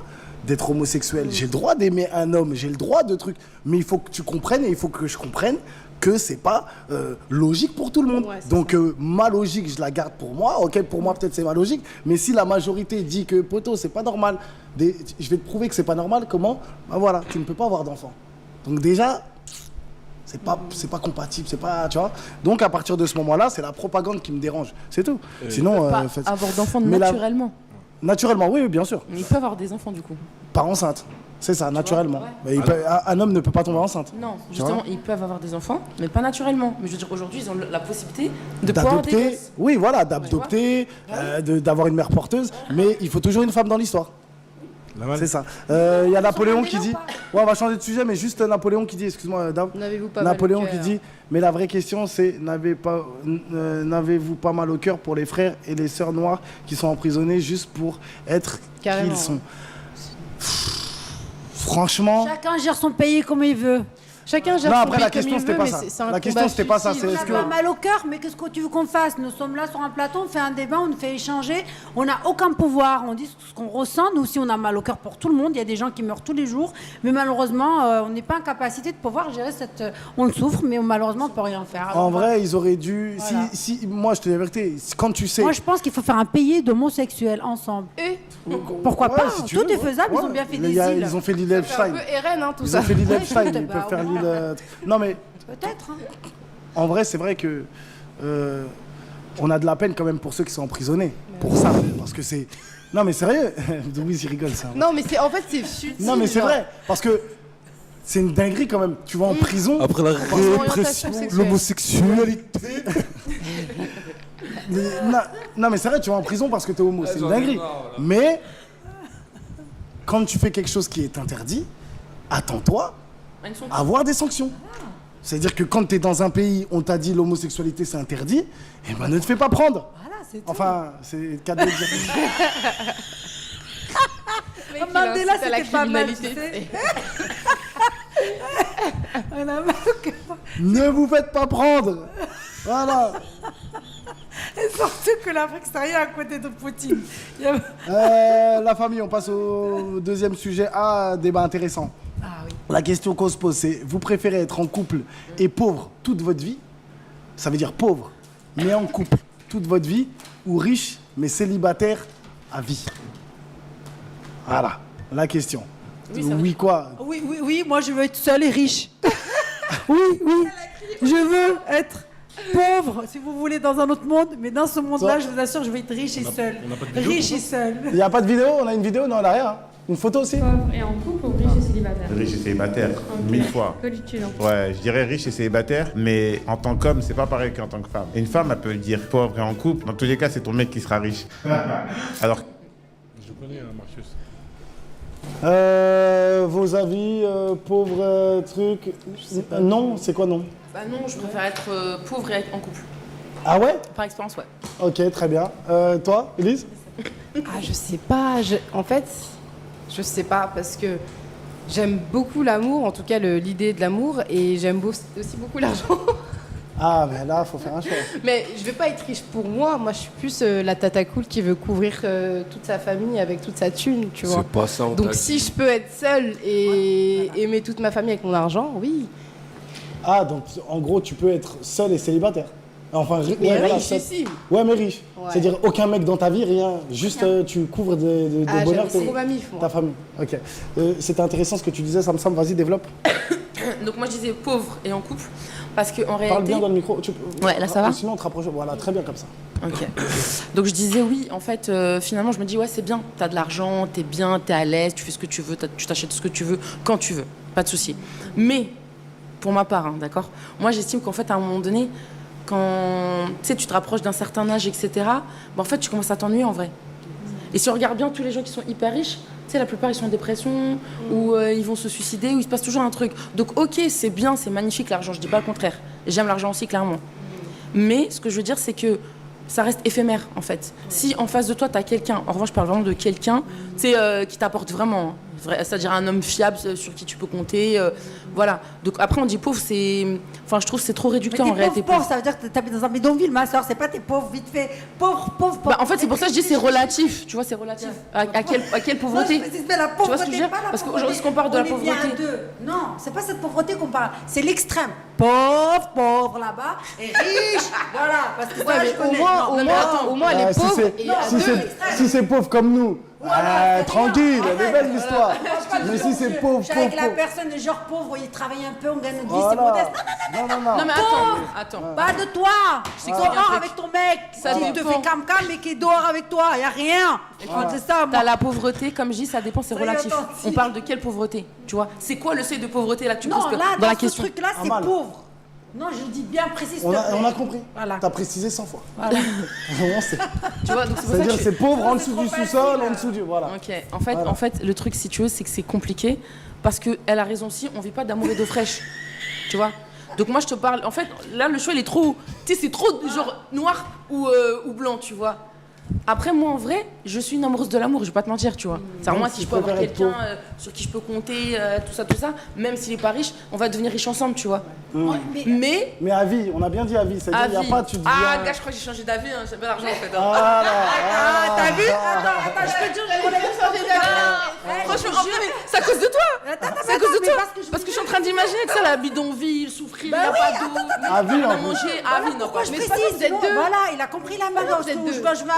d'être homosexuel, j'ai le droit d'aimer un homme, j'ai le droit de trucs, mais il faut que tu comprennes et il faut que je comprenne que c'est pas logique pour tout le monde. Ouais, donc ma logique, je la garde pour moi. Ok, pour moi peut-être c'est ma logique, mais si la majorité dit que poto c'est pas normal, je vais te prouver que c'est pas normal. Comment? Ben voilà, tu ne peux pas avoir d'enfant. Donc déjà, C'est pas compatible, c'est pas, tu vois. Donc à partir de ce moment-là, c'est la propagande qui me dérange, c'est tout. Sinon, Pas avoir d'enfants naturellement. Naturellement, oui, bien sûr. Mais il peut avoir des enfants du coup. Par enceinte, c'est ça, naturellement. Ouais. Mais un homme ne peut pas tomber enceinte. Non, justement, ils peuvent avoir des enfants, mais pas naturellement. Mais je veux dire, aujourd'hui, ils ont la possibilité de pouvoir avoir des D'adopter, gosses. oui, voilà, d'adopter, d'avoir une mère porteuse, mais il faut toujours une femme dans l'histoire. C'est ça. Il y a Napoléon qui dit. Ouais, on va changer de sujet, mais juste Napoléon qui dit, excuse-moi, Dame. N'avez-vous pas Napoléon mal au qui cœur. dit, mais la vraie question c'est n'avez-vous pas mal au cœur pour les frères et les sœurs noires qui sont emprisonnés juste pour être Carrément. qui ils sont. Franchement. Chacun gère son pays comme il veut. Chacun gère Non, son après, pays la comme question, il c'était veut, pas mais ça. c'est un La question, combat c'était pas ça, suicide. c'est On est-ce a que- pas mal au cœur, mais qu'est-ce que tu veux qu'on fasse? Nous sommes là sur un plateau, on fait un débat, on nous fait échanger. On n'a aucun pouvoir, on dit ce qu'on ressent. Nous aussi, on a mal au cœur pour tout le monde. Il y a des gens qui meurent tous les jours. Mais malheureusement, on n'est pas en capacité de pouvoir gérer cette... On le souffre, mais malheureusement, on ne peut rien faire. En Alors, vrai, ils auraient dû. Voilà. Si, moi, je te dis la vérité, quand tu sais. moi, je pense qu'il faut faire un pays d'homosexuels ensemble. Et Pourquoi Ouais, pas? si tu Tout veux, est faisable, ouais. ils ont bien fait Il des y a- îles. Ils ont fait l'île c'est un Epstein. peu RN, hein, tout Ils ça. ont fait l'île Ouais, Epstein, écoute, ils bah, peuvent faire voilà. l'île. Non, mais Peut-être. Hein. en vrai, c'est vrai que. On a de la peine quand même pour ceux qui sont emprisonnés. Pour ça. Parce que c'est. Non, mais sérieux. Louise, il rigole, ça. Non, mais c'est en fait, c'est subtil. Non, mais c'est genre. vrai. Parce que. C'est une dinguerie quand même. Tu vas en prison. Après la Orientation répression de sexuelle. l'homosexualité. Non, mais c'est vrai, tu vas en prison parce que t'es homo. C'est une j'en ai dinguerie. marre, là. Mais. Quand tu fais quelque chose qui est interdit, attends-toi à avoir des sanctions. C'est-à-dire que quand tu es dans un pays, on t'a dit l'homosexualité c'est interdit, et ben ne te fais pas prendre. Voilà, c'est tout. Enfin, c'est le cas de le dire. Le mec, il Mandela, incite à la c'était pas mal, criminalité, tu sais. c'est- On a mal au cœur. Ne vous faites pas prendre. Voilà. Et surtout que l'Afrique, c'est rien à côté de Poutine. Il y a- La famille, on passe au deuxième sujet. Ah, débat intéressant. Ah oui. La question qu'on se pose, c'est vous préférez être en couple et pauvre toute votre vie? Ça veut dire pauvre, mais en couple toute votre vie, ou riche, mais célibataire à vie? Voilà, la question. Oui, ça Oui, quoi? Oui, oui, oui, moi je veux être seule et riche. Oui, oui. Je veux être pauvre, si vous voulez, dans un autre monde, mais dans ce monde-là, Toi je vous assure, je vais être riche et seule. on n'a pas de vidéo Riche pour et seule. Il n'y a pas de vidéo? On a une vidéo? Non, on n'a rien. Hein. Une photo aussi? Pauvre et en couple ou riche et célibataire? Riche et célibataire, 1000 fois. Que dis-tu donc? Ouais, je dirais riche et célibataire, mais en tant qu'homme, c'est pas pareil qu'en tant que femme. Une femme, elle peut dire pauvre et en couple. Dans tous les cas, c'est ton mec qui sera riche. Alors, Je connais Marcus. Vos avis, pauvre truc? Non, c'est quoi non? Bah non, je préfère être pauvre et être en couple. Ah ouais? Par expérience, ouais. Ok, très bien. Toi, Elise? Ah, je sais pas. En fait, je sais pas parce que j'aime beaucoup l'amour, en tout cas l'idée de l'amour, et j'aime aussi beaucoup l'argent. Ah, mais là, faut faire un choix. Mais je vais pas être riche pour moi. Moi, je suis plus la tata cool qui veut couvrir toute sa famille avec toute sa thune, tu vois. C'est pas ça, on Donc t'a si dit. je peux être seule et aimer toute ma famille avec mon argent, oui. Ah, donc en gros, tu peux être seul et célibataire. Enfin, Mais ouais, voilà, riche seul. ici. Ouais, mais riche. Ouais. C'est-à-dire aucun mec dans ta vie, rien. Juste tu couvres de Ah, bonheur j'aime trop ma mif, moi. ta famille. Ok. C'était intéressant ce que tu disais, ça me semble. Vas-y, développe. Donc moi je disais pauvre et en couple parce qu'en Parle réalité. bien dans le micro. Ouais, là, ça va? Sinon, on te rapproche. Voilà, très bien comme ça. Ok. Donc je disais oui, en fait, finalement je me dis ouais c'est bien, t'as de l'argent, t'es bien, t'es à l'aise, tu fais ce que tu veux, tu t'achètes ce que tu veux, quand tu veux, pas de souci. Mais, pour ma part, hein, d'accord, moi j'estime qu'en fait à un moment donné, quand tu sais, tu te rapproches d'un certain âge, etc., bah, en fait tu commences à t'ennuyer en vrai. Et si on regarde bien tous les gens qui sont hyper riches, tu sais, la plupart ils sont en dépression, ou ils vont se suicider, ou il se passe toujours un truc. Donc ok, c'est bien, c'est magnifique l'argent, je dis pas le contraire. Et j'aime l'argent aussi, clairement. Mais ce que je veux dire, c'est que ça reste éphémère, en fait. Si en face de toi, tu as quelqu'un, en revanche, je parle vraiment de quelqu'un, tu sais, qui t'apporte vraiment, c'est-à-dire un homme fiable sur qui tu peux compter, voilà. Donc après, on dit pauvre, c'est... Enfin, je trouve que c'est trop Mais réducteur t'es en réalité. pauvre, ça veut dire que t'habites dans un bidonville, ma soeur, c'est pas t'es pauvre, vite fait. Pauvre, pauvre, pauvre. Bah, en fait, c'est pour ça que je dis c'est relatif, tu vois, c'est relatif. À quelle pauvreté? Non, je précise bien la Tu vois ce que pauvreté, je veux dire? pas la Parce pauvreté. qu'aujourd'hui, ce qu'on parle de la On est bien pauvreté. à deux. Non, c'est pas cette pauvreté qu'on parle, c'est l'extrême. Pauvre, pauvre là-bas, et riche, voilà. Parce que Ouais, ça, mais je connais. au moins, elle est si pauvre c'est- et à si deux. c'est- si c'est pauvre comme nous, Voilà, c'est tranquille, rien. elle est belle l'histoire. Je Mais si c'est pauvre, Je suis avec pauvre, la pauvre. personne, le genre pauvre, il travaille un peu, on gagne notre vie, c'est Voilà. modeste. Non, Non, mais attends. Pas de toi. C'est Dehors qu'il y a un truc. avec ton mec. Ça qui te dépend. fait cam-cam mais qui est dehors avec toi. Il n'y a rien. C'est ça, moi. T'as la pauvreté, comme je dis, ça dépend, c'est Soyez relatif. attentifs. On parle de quelle pauvreté, tu vois? C'est quoi le seuil de pauvreté là que tu Non, poses là, dans la ce question? truc-là, c'est Amal. pauvre. Non, je dis bien précis, s'il On te a, plaît. on a compris. Voilà. T'as précisé 100 fois. Voilà. Vraiment, c'est- Tu vois, donc c'est pour ça C'est-à-dire que c'est pauvre en Non, dessous c'est du trop sous-sol, facile. en dessous du... Voilà. Ok, Voilà. en fait, le truc, si tu veux, c'est que c'est compliqué parce qu'elle a raison aussi, on vit pas d'amour et d'eau fraîche. Tu vois? Donc moi, je te parle. En fait, là, le choix, il est trop. Tu sais, c'est trop genre noir ou blanc, tu vois? Après, moi, en vrai, je suis une amoureuse de l'amour, je vais pas te mentir, tu vois. C'est moi, si je peux avoir préfères être quelqu'un pauvre. sur qui je peux compter, tout ça, même s'il est pas riche, on va devenir riche ensemble, tu vois. Mais Mais à vie, on a bien dit à vie. C'est-à-dire, il n'y a avis. pas, tu deviens... Gars, je crois que j'ai changé d'avis, hein, j'ai pas l'argent en fait. hein. Voilà. t'as vu? Attends, je peux te dire, je voulais juste changer d'avis. Franchement, en vrai, mais c'est à cause de toi! C'est à cause de mais toi! parce que Je suis en train d'imaginer que ça, la bidonville, souffrir, il n'y a oui, pas d'eau, À vie, rien à en plus. manger, vie, non, Pourquoi pas je mais précise? vous êtes deux. Voilà, il a compris la main. Je vais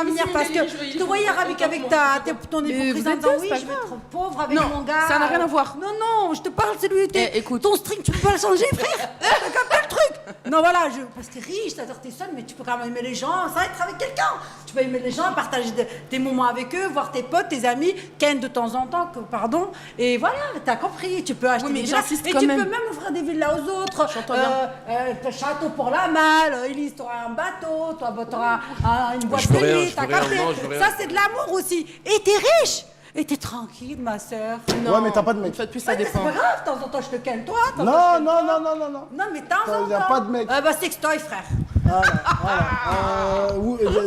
venir parce que je te voyais arabique avec ton époux vous président. êtes deux, Oui, c'est je pas vais être pauvre avec Non, mon gars. ça n'a rien à voir. Non, non, je te parle, c'est lui. Écoute. Ton string, tu peux pas le changer, frère. T'as capté le truc? Non, voilà, parce que t'es riche, c'est-à-dire que t'es seul, mais tu peux quand même aimer les gens, ça être avec quelqu'un. Tu peux aimer les gens, partager tes moments avec eux, voir tes potes, tes amis, ken de temps en temps, pardon. Et voilà, t'as compris. Tu peux acheter Oui, mais des villas. j'insiste Et quand tu même. peux même ouvrir des villas aux autres. J'entends bien. T'as château pour la malle, Elise, t'auras un bateau, toi, t'auras une boîte Je veux de rien, nuit, je t'as veux rien, capté. non, je veux rien. Ça, c'est de l'amour aussi. Et t'es riche. Et t'es tranquille, ma sœur. Ouais, mais t'as pas de mec. Une fois de plus, ça Ouais, mais c'est dépend. pas grave, de temps en temps, je te ken toi. de temps en temps, Non, je te ken non, toi. non, non, non, non. Non, mais de temps en temps. Y a pas de mec. Ah bah, sextoy, frère. Voilà.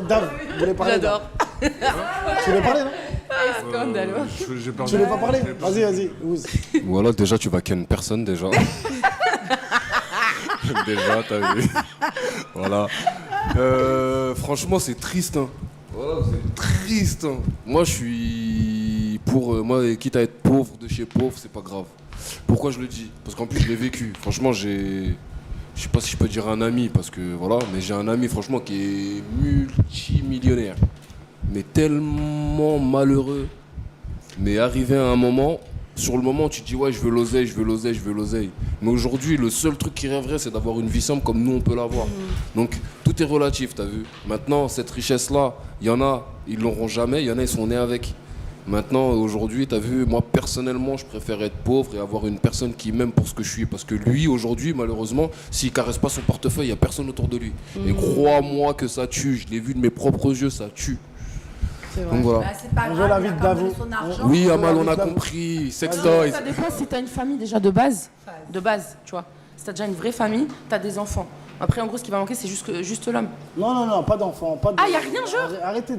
Dave, vous voulez parler? J'adore. Tu voulais parler, non? Scandaleux. J'ai perdu. Tu voulais pas parler? Vas-y, Ouz. Voilà, déjà, tu vas ken personne, déjà. Déjà, t'as vu. Voilà. Franchement, c'est triste. Hein. Voilà, c'est triste. Hein. Moi, je suis pour. Moi, quitte à être pauvre, de chez pauvre, c'est pas grave. Pourquoi je le dis? Parce qu'en plus, je l'ai vécu. Franchement, j'ai. Je sais pas si je peux dire un ami, parce que voilà, mais j'ai un ami, franchement, qui est multimillionnaire. Mais tellement malheureux. Mais arrivé à un moment. Sur le moment, tu te dis, ouais, je veux l'oseille, je veux l'oseille, je veux l'oseille. Mais aujourd'hui, le seul truc qui rêverait, c'est d'avoir une vie simple comme nous, on peut l'avoir. Donc, tout est relatif, t'as vu. Maintenant, cette richesse-là, il y en a, ils l'auront jamais, il y en a, ils sont nés avec. Maintenant, aujourd'hui, t'as vu, moi, personnellement, je préfère être pauvre et avoir une personne qui m'aime pour ce que je suis. Parce que lui, aujourd'hui, malheureusement, s'il caresse pas son portefeuille, il n'y a personne autour de lui. Et crois-moi que ça tue. Je l'ai vu de mes propres yeux, ça tue. Donc voilà. Bah, c'est pas On grave, veut la il a vie de quand même Davo. son argent. Oui, Amal, on avec a la- compris. Sextoys. Ça dépend si t'as une famille déjà de base, tu vois. Si t'as déjà une vraie famille, t'as des enfants. Après, en gros, ce qui va manquer, c'est juste l'homme. Non, pas d'enfant. Pas de... Ah, y a rien, genre? Arrêtez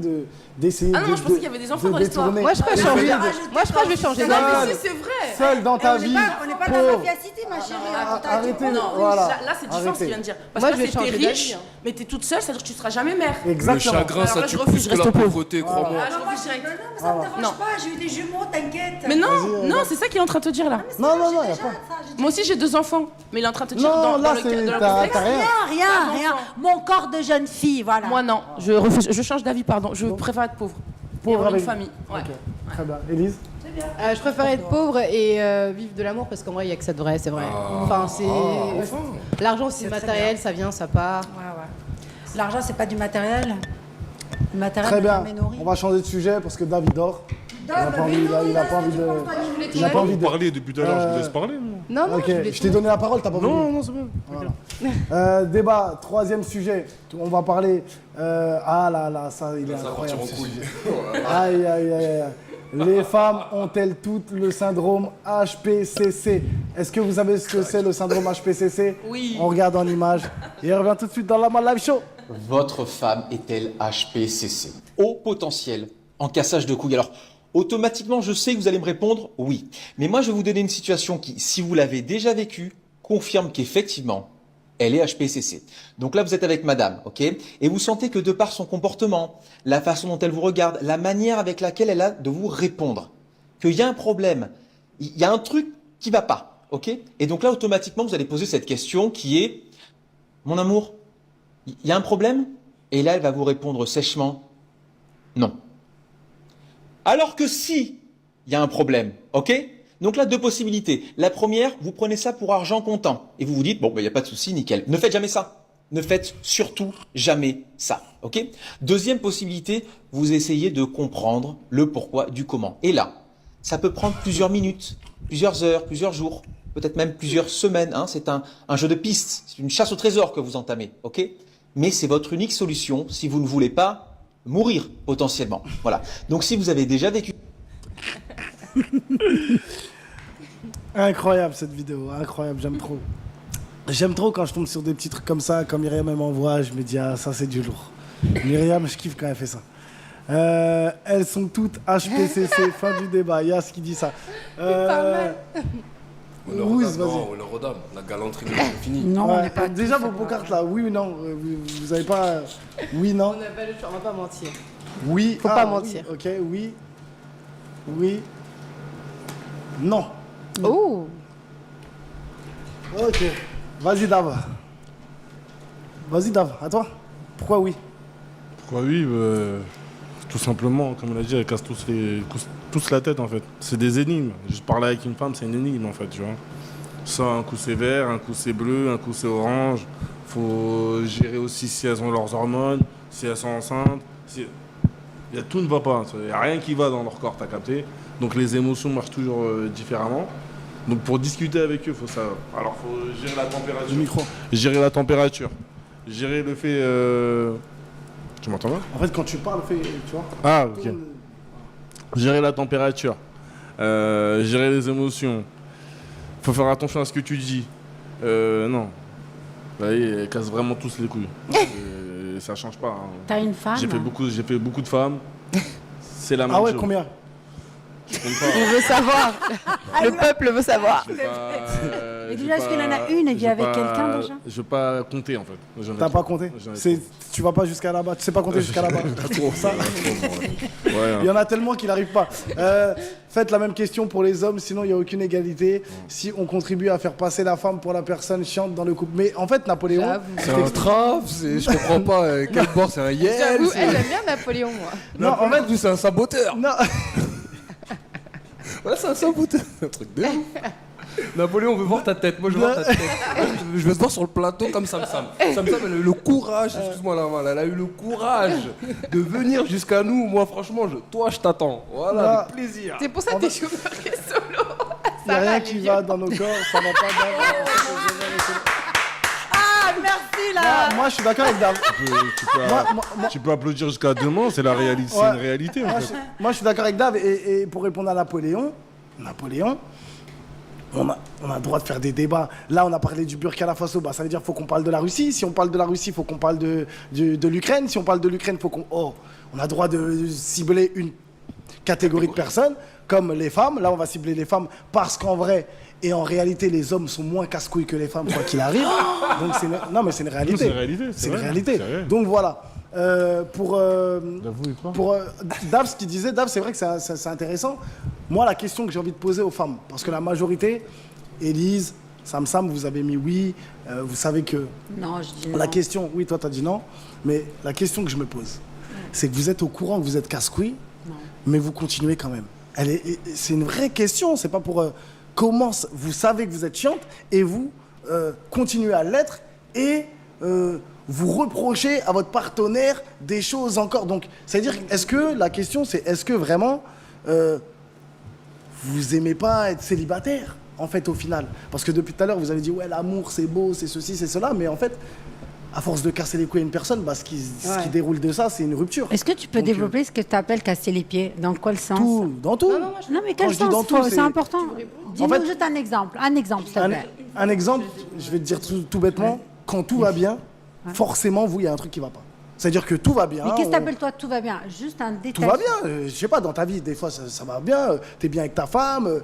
d'essayer Ah non, de... je pensais qu'il y avait des enfants de dans l'histoire. détourner. Moi, je crois que je Essayez change. de- Moi, je crois que je vais changer Non, d'avis. mais Si, c'est vrai. Seul dans ta vie. On n'est pas dans la pauvre. mafia city, ma chérie. hein, t'as dit. Arrêtez. Non, Voilà. là, c'est différent ce qu'il vient de dire. Parce Moi, que je là, vais c'est t'es changer d'avis, riche, hein. mais t'es toute seule, c'est-à-dire que tu seras jamais mère. Le Exactement. chagrin, Alors ça là, tue je refuse, plus je que la reste pauvre. pauvreté, crois-moi. Ah, je Non, moi, refuse direct. non, ça me dérange Non. pas, j'ai eu des jumeaux, t'inquiète. Mais non, Vas-y, non, c'est ça qu'il est en train de te dire là. Non, y a pas. Moi aussi, j'ai 2 enfants, mais il est en train de te dire Non, dans là, le c'est- dans le t'as contexte. rien. Rien, Pas rien. d'enfant. Mon corps de jeune fille, voilà. Moi, non, je refuse, je change d'avis, pardon. Je préfère être pauvre. Et Pauvre avoir une avec- famille. Ouais. Ok, très bien. Élise? Je préfère être pauvre et vivre de l'amour parce qu'en vrai, il n'y a que ça de vrai, c'est vrai. Enfin, c'est. L'argent, c'est matériel, ça vient, ça part. Ouais, ouais. L'argent, c'est pas du matériel. Le matériel, Très bien. jamais nourri. On va changer de sujet parce que David dort. Il n'a pas envie de... Il n'a pas envie Vous de... parlez depuis tout à l'heure, je vous laisse parler. moi. Non, non, Ok, je voulais je t'ai donné la parole, t'as pas voulu. Non, c'est bon. Voilà. Débat, troisième sujet. On va parler. Ah là là, ça, il est incroyable. ce sujet. Aïe, aïe, aïe, aïe. Les femmes ont-elles toutes le syndrome HPCC? Est-ce que vous savez ce que c'est le syndrome HPCC? Oui. On regarde en image et on revient tout de suite dans la Mal Live Show. Votre femme est-elle HPCC? Haut potentiel en cassage de couilles. Alors, automatiquement, je sais que vous allez me répondre oui. Mais moi, je vais vous donner une situation qui, si vous l'avez déjà vécue, confirme qu'effectivement, elle est HPCC. Donc là, vous êtes avec madame, ok? Et vous sentez que de par son comportement, la façon dont elle vous regarde, la manière avec laquelle elle a de vous répondre, qu'il y a un problème, il y a un truc qui va pas, ok? Et donc là, automatiquement, vous allez poser cette question qui est, mon amour, il y a un problème? Et là, elle va vous répondre sèchement, non. Alors que si il y a un problème, ok? Donc là, deux possibilités. La première, vous prenez ça pour argent comptant et vous vous dites, bon, il n'y a pas de souci, nickel. Ne faites jamais ça. Ne faites surtout jamais ça, ok? Deuxième possibilité, vous essayez de comprendre le pourquoi du comment. Et là, ça peut prendre plusieurs minutes, plusieurs heures, plusieurs jours, peut-être même plusieurs semaines. Hein. C'est un jeu de pistes, c'est une chasse au trésor que vous entamez, ok? Mais c'est votre unique solution si vous ne voulez pas mourir potentiellement. Voilà. Donc si vous avez déjà vécu... Incroyable cette vidéo, incroyable, j'aime trop. J'aime trop quand je tombe sur des petits trucs comme ça, quand Myriam elle m'envoie, je me dis ah ça c'est du lourd. Myriam, je kiffe quand elle fait ça. Elles sont toutes HPCC, fin du débat, Yas qui dit ça. Oui, vas-y. Honneur aux dames, la galanterie n'est pas finie. Non, on n'est pas déjà vos cartes là, oui ou non, vous avez pas... Oui, non. On n'a pas le choix, on va pas mentir. Oui, faut pas mentir. Oui, ok, oui. Oui. Non. Oh. Ok. Vas-y, Dave. Vas-y, Dave, à toi. Pourquoi oui? Pourquoi oui? Tout simplement, comme on l'a dit, elles cassent tous la tête en fait. C'est des énigmes. Juste parler avec une femme, c'est une énigme en fait, tu vois. Ça, un coup c'est vert, un coup c'est bleu, un coup c'est orange. Faut gérer aussi si elles ont leurs hormones, si elles sont enceintes. Tout ne va pas. Il n'y a rien qui va dans leur corps, t'as capté. Donc les émotions marchent toujours différemment. Donc pour discuter avec eux, faut savoir. Alors faut gérer la température. Du micro. Gérer la température. Gérer le fait. Tu m'entends bien? En fait, quand tu parles, tu vois. Ah, ok. Gérer la température. Gérer les émotions. Faut faire attention à ce que tu dis. Non. Vous voyez, elles cassent vraiment tous les couilles. Et ça change pas. Hein. T'as une femme? J'ai fait beaucoup de femmes. C'est la même chose. Ah ouais, chose. combien? On veut savoir. Le peuple veut savoir. Et déjà, est-ce qu'il en a une et vit avec quelqu'un déjà? Je veux pas compter en fait. T'as pas compté? Tu vas pas jusqu'à là-bas. Tu sais pas compter jusqu'à là-bas. Ça. Il y en a tellement qu'il n'arrive pas. Faites la même question pour les hommes, sinon il n'y a aucune égalité. Si on contribue à faire passer la femme pour la personne chiante dans le couple. Mais en fait, Napoléon. C'est un trap, je comprends pas. Quel bord, c'est un yel. J'avoue, j'aime bien Napoléon, moi. Non, en fait, c'est un saboteur. Non. Ouais, c'est un saboteur. C'est un truc de ouf. Napoléon, on veut voir ta tête. Moi, je veux voir ta tête. Je veux te voir sur le plateau comme Sam Sam. Sam Sam, elle a eu le courage, excuse-moi la main, elle a eu le courage de venir jusqu'à nous. Moi, franchement, toi, je t'attends. Voilà, avec plaisir. C'est pour ça que t'es chauffeur et solo. Il n'y a rien qui va dans nos corps, ça va pas dans... Ah, merci là. Moi, je suis d'accord avec Dave. Tu peux applaudir jusqu'à demain, c'est la réalité. C'est une réalité en fait. Moi, je suis d'accord avec Dave. Et pour répondre à Napoléon, on a le droit de faire des débats. Là, on a parlé du Burkina Faso. Bah, ça veut dire qu'il faut qu'on parle de la Russie. Si on parle de la Russie, il faut qu'on parle de l'Ukraine. Si on parle de l'Ukraine, il faut qu'on... Oh, on a le droit de cibler une catégorie de personnes, comme les femmes. Là, on va cibler les femmes parce qu'en vrai... Et en réalité, les hommes sont moins casse-couilles que les femmes, quoi qu'il arrive. Donc non, mais c'est une réalité. C'est une réalité. C'est une réalité. Donc voilà. Pour Dave, ce qu'il disait, Dave, c'est vrai que c'est intéressant. Moi, la question que j'ai envie de poser aux femmes, parce que la majorité, Élise, Sam Sam, vous avez mis oui. Vous savez que... Non, je dis non. La question, oui, toi, t'as dit non. Mais la question que je me pose, c'est que vous êtes au courant que vous êtes casse-couille, mais vous continuez quand même. C'est une vraie question. C'est pas pour... Comment vous savez que vous êtes chiante et vous continuez à l'être et vous reprochez à votre partenaire des choses encore. Donc, c'est-à-dire, la question c'est, est-ce que vraiment vous aimez pas être célibataire, en fait, au final? Parce que depuis tout à l'heure, vous avez dit, ouais, l'amour, c'est beau, c'est ceci, c'est cela, mais en fait, à force de casser les couilles à une personne, bah, ce qui déroule de ça, c'est une rupture. Est-ce que tu peux développer ce que tu appelles casser les pieds? Dans quel sens? Dans tout. Non, mais quel sens? C'est important. Dis-nous juste un exemple. Un exemple, s'il te plaît. Un exemple, je vais te dire tout bêtement, quand tout va bien, forcément, il y a un truc qui va pas. C'est-à-dire que tout va bien. Mais qu'est-ce que t'appelles toi tout va bien? Juste un détail. Tout va bien. Je sais pas, dans ta vie, des fois, ça va bien. T'es bien avec ta femme,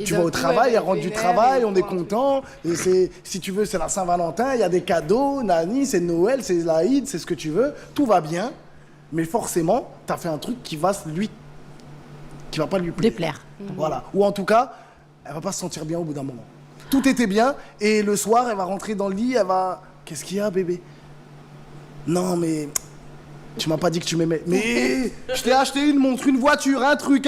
tu vas au travail, elle rentre du travail, on est content. Et si tu veux, c'est la Saint-Valentin, il y a des cadeaux, nani, c'est Noël, c'est l'Aïd, c'est ce que tu veux. Tout va bien. Mais forcément, t'as fait un truc qui va pas lui déplaire. Voilà. Ou en tout cas, elle va pas se sentir bien au bout d'un moment. Tout était bien, et le soir, elle va rentrer dans le lit, elle va... Qu'est-ce qu'il y a, bébé? Non, mais Tu m'as pas dit que tu m'aimais. Mais je t'ai acheté une montre, une voiture, un truc.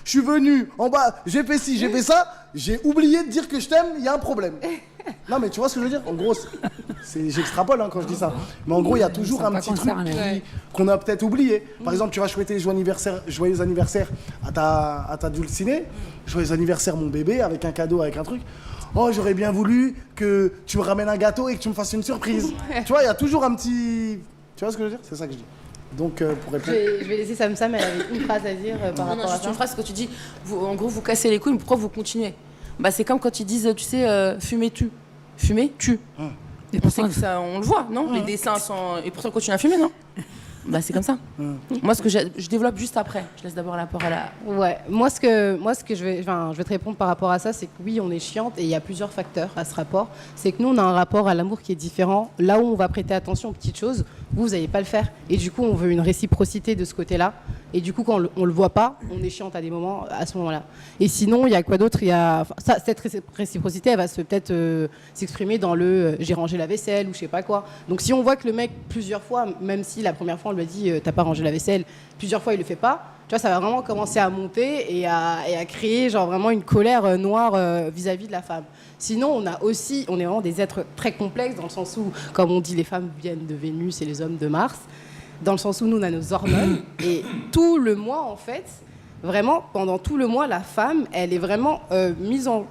Je suis venu en bas, j'ai fait ci, j'ai fait ça. J'ai oublié de dire que je t'aime, il y a un problème. Non, mais tu vois ce que je veux dire? En gros, j'extrapole quand je dis ça. Mais en gros, il y a toujours un petit truc qu'on a peut-être oublié. Par exemple, tu vas souhaiter joyeux anniversaire à ta dulcinée. Joyeux anniversaire, mon bébé, avec un cadeau, avec un truc. Oh, j'aurais bien voulu que tu me ramènes un gâteau et que tu me fasses une surprise. Tu vois, il y a toujours un petit... Tu vois ce que je veux dire? C'est ça que je dis. Donc, pour répondre... Je vais laisser Sam, elle avait une phrase à dire par rapport à ça. Une phrase que tu dis, en gros, vous cassez les couilles, mais pourquoi vous continuez? Bah, c'est comme quand ils disent, tu sais, fumer-tu. Fumer-tu. Et pourtant, ça, on le voit, non? Les dessins sont... Et pourtant, on continue à fumer, non? Bah, c'est comme ça. Moi, ce que je développe juste après. Je laisse d'abord la parole à... Ouais, moi, ce que je vais te répondre par rapport à ça, c'est que oui, on est chiante et il y a plusieurs facteurs à ce rapport. C'est que nous, on a un rapport à l'amour qui est différent. Là où on va prêter attention aux petites choses, vous n'allez pas le faire. Et du coup, on veut une réciprocité de ce côté-là. Et du coup, quand on le voit pas, on est chiante à des moments, à ce moment-là. Et sinon, il y a quoi d'autre? Cette réciprocité, elle va peut-être s'exprimer dans le j'ai rangé la vaisselle ou je sais pas quoi. Donc si on voit que le mec, plusieurs fois, même si la première fois on lui a dit t'as pas rangé la vaisselle, plusieurs fois il le fait pas, tu vois, ça va vraiment commencer à monter et à créer genre vraiment une colère noire vis-à-vis de la femme. Sinon, on est vraiment des êtres très complexes dans le sens où, comme on dit, les femmes viennent de Vénus et les hommes de Mars. Dans le sens où nous, on a nos hormones. Et tout le mois, en fait, vraiment, pendant tout le mois, la femme, elle est vraiment mise en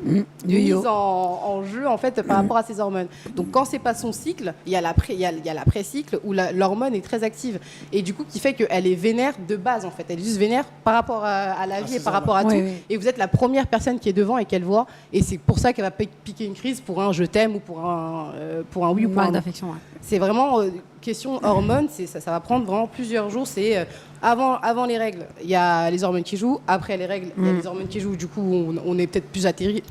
jeu, en fait, par rapport à ses hormones. Donc, quand c'est pas son cycle, il y a l'après-cycle où l'hormone est très active. Et du coup, qui fait qu'elle est vénère de base, en fait. Elle est juste vénère par rapport à la vie et par rapport à tout. Oui. Et vous êtes la première personne qui est devant et qu'elle voit. Et c'est pour ça qu'elle va piquer une crise pour un je t'aime ou pour un oui ou pour un non. C'est vraiment question hormones, ça va prendre vraiment plusieurs jours. C'est avant les règles, il y a les hormones qui jouent. Après les règles, il y a les hormones qui jouent. Du coup, on est peut-être plus attiré.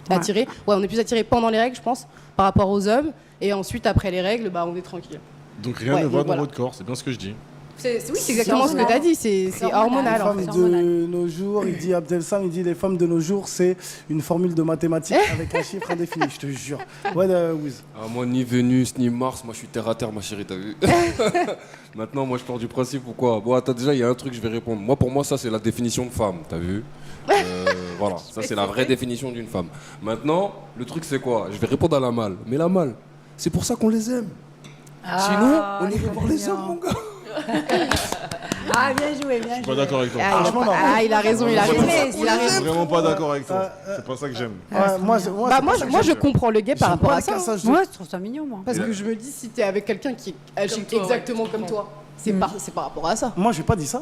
Ouais, on est plus attiré pendant les règles, je pense, par rapport aux hommes. Et ensuite, après les règles, bah, on est tranquille. Donc rien ne va dans votre corps, c'est bien ce que je dis. Oui, c'est exactement ce que tu as dit, c'est hormonal. Les femmes de nos jours, il dit Abdelsam, il dit les femmes de nos jours, c'est une formule de mathématiques avec un chiffre indéfini, je te jure. Ouais, Wiz. Moi, ni Vénus, ni Mars, moi je suis terre à terre, ma chérie, t'as vu? Maintenant, moi je pars du principe pourquoi. Bon, attends, déjà, il y a un truc, je vais répondre. Moi, pour moi, ça, c'est la définition de femme, t'as vu? Voilà, ça, c'est la vraie définition d'une femme. Maintenant, le truc, c'est quoi? Je vais répondre à la malle. Mais la malle, c'est pour ça qu'on les aime. Sinon, on irait voir les hommes, mon gars. Ah, bien joué, bien joué. Je suis pas d'accord avec toi. Il a raison, il a raison. Je suis vraiment pas d'accord avec toi. C'est pas ça que j'aime. Moi, je comprends le gay par rapport à ça. Moi, je trouve ça mignon, moi. Parce que je me dis, si t'es avec quelqu'un qui agit exactement comme toi, c'est par rapport à ça. Moi, j'ai pas dit ça.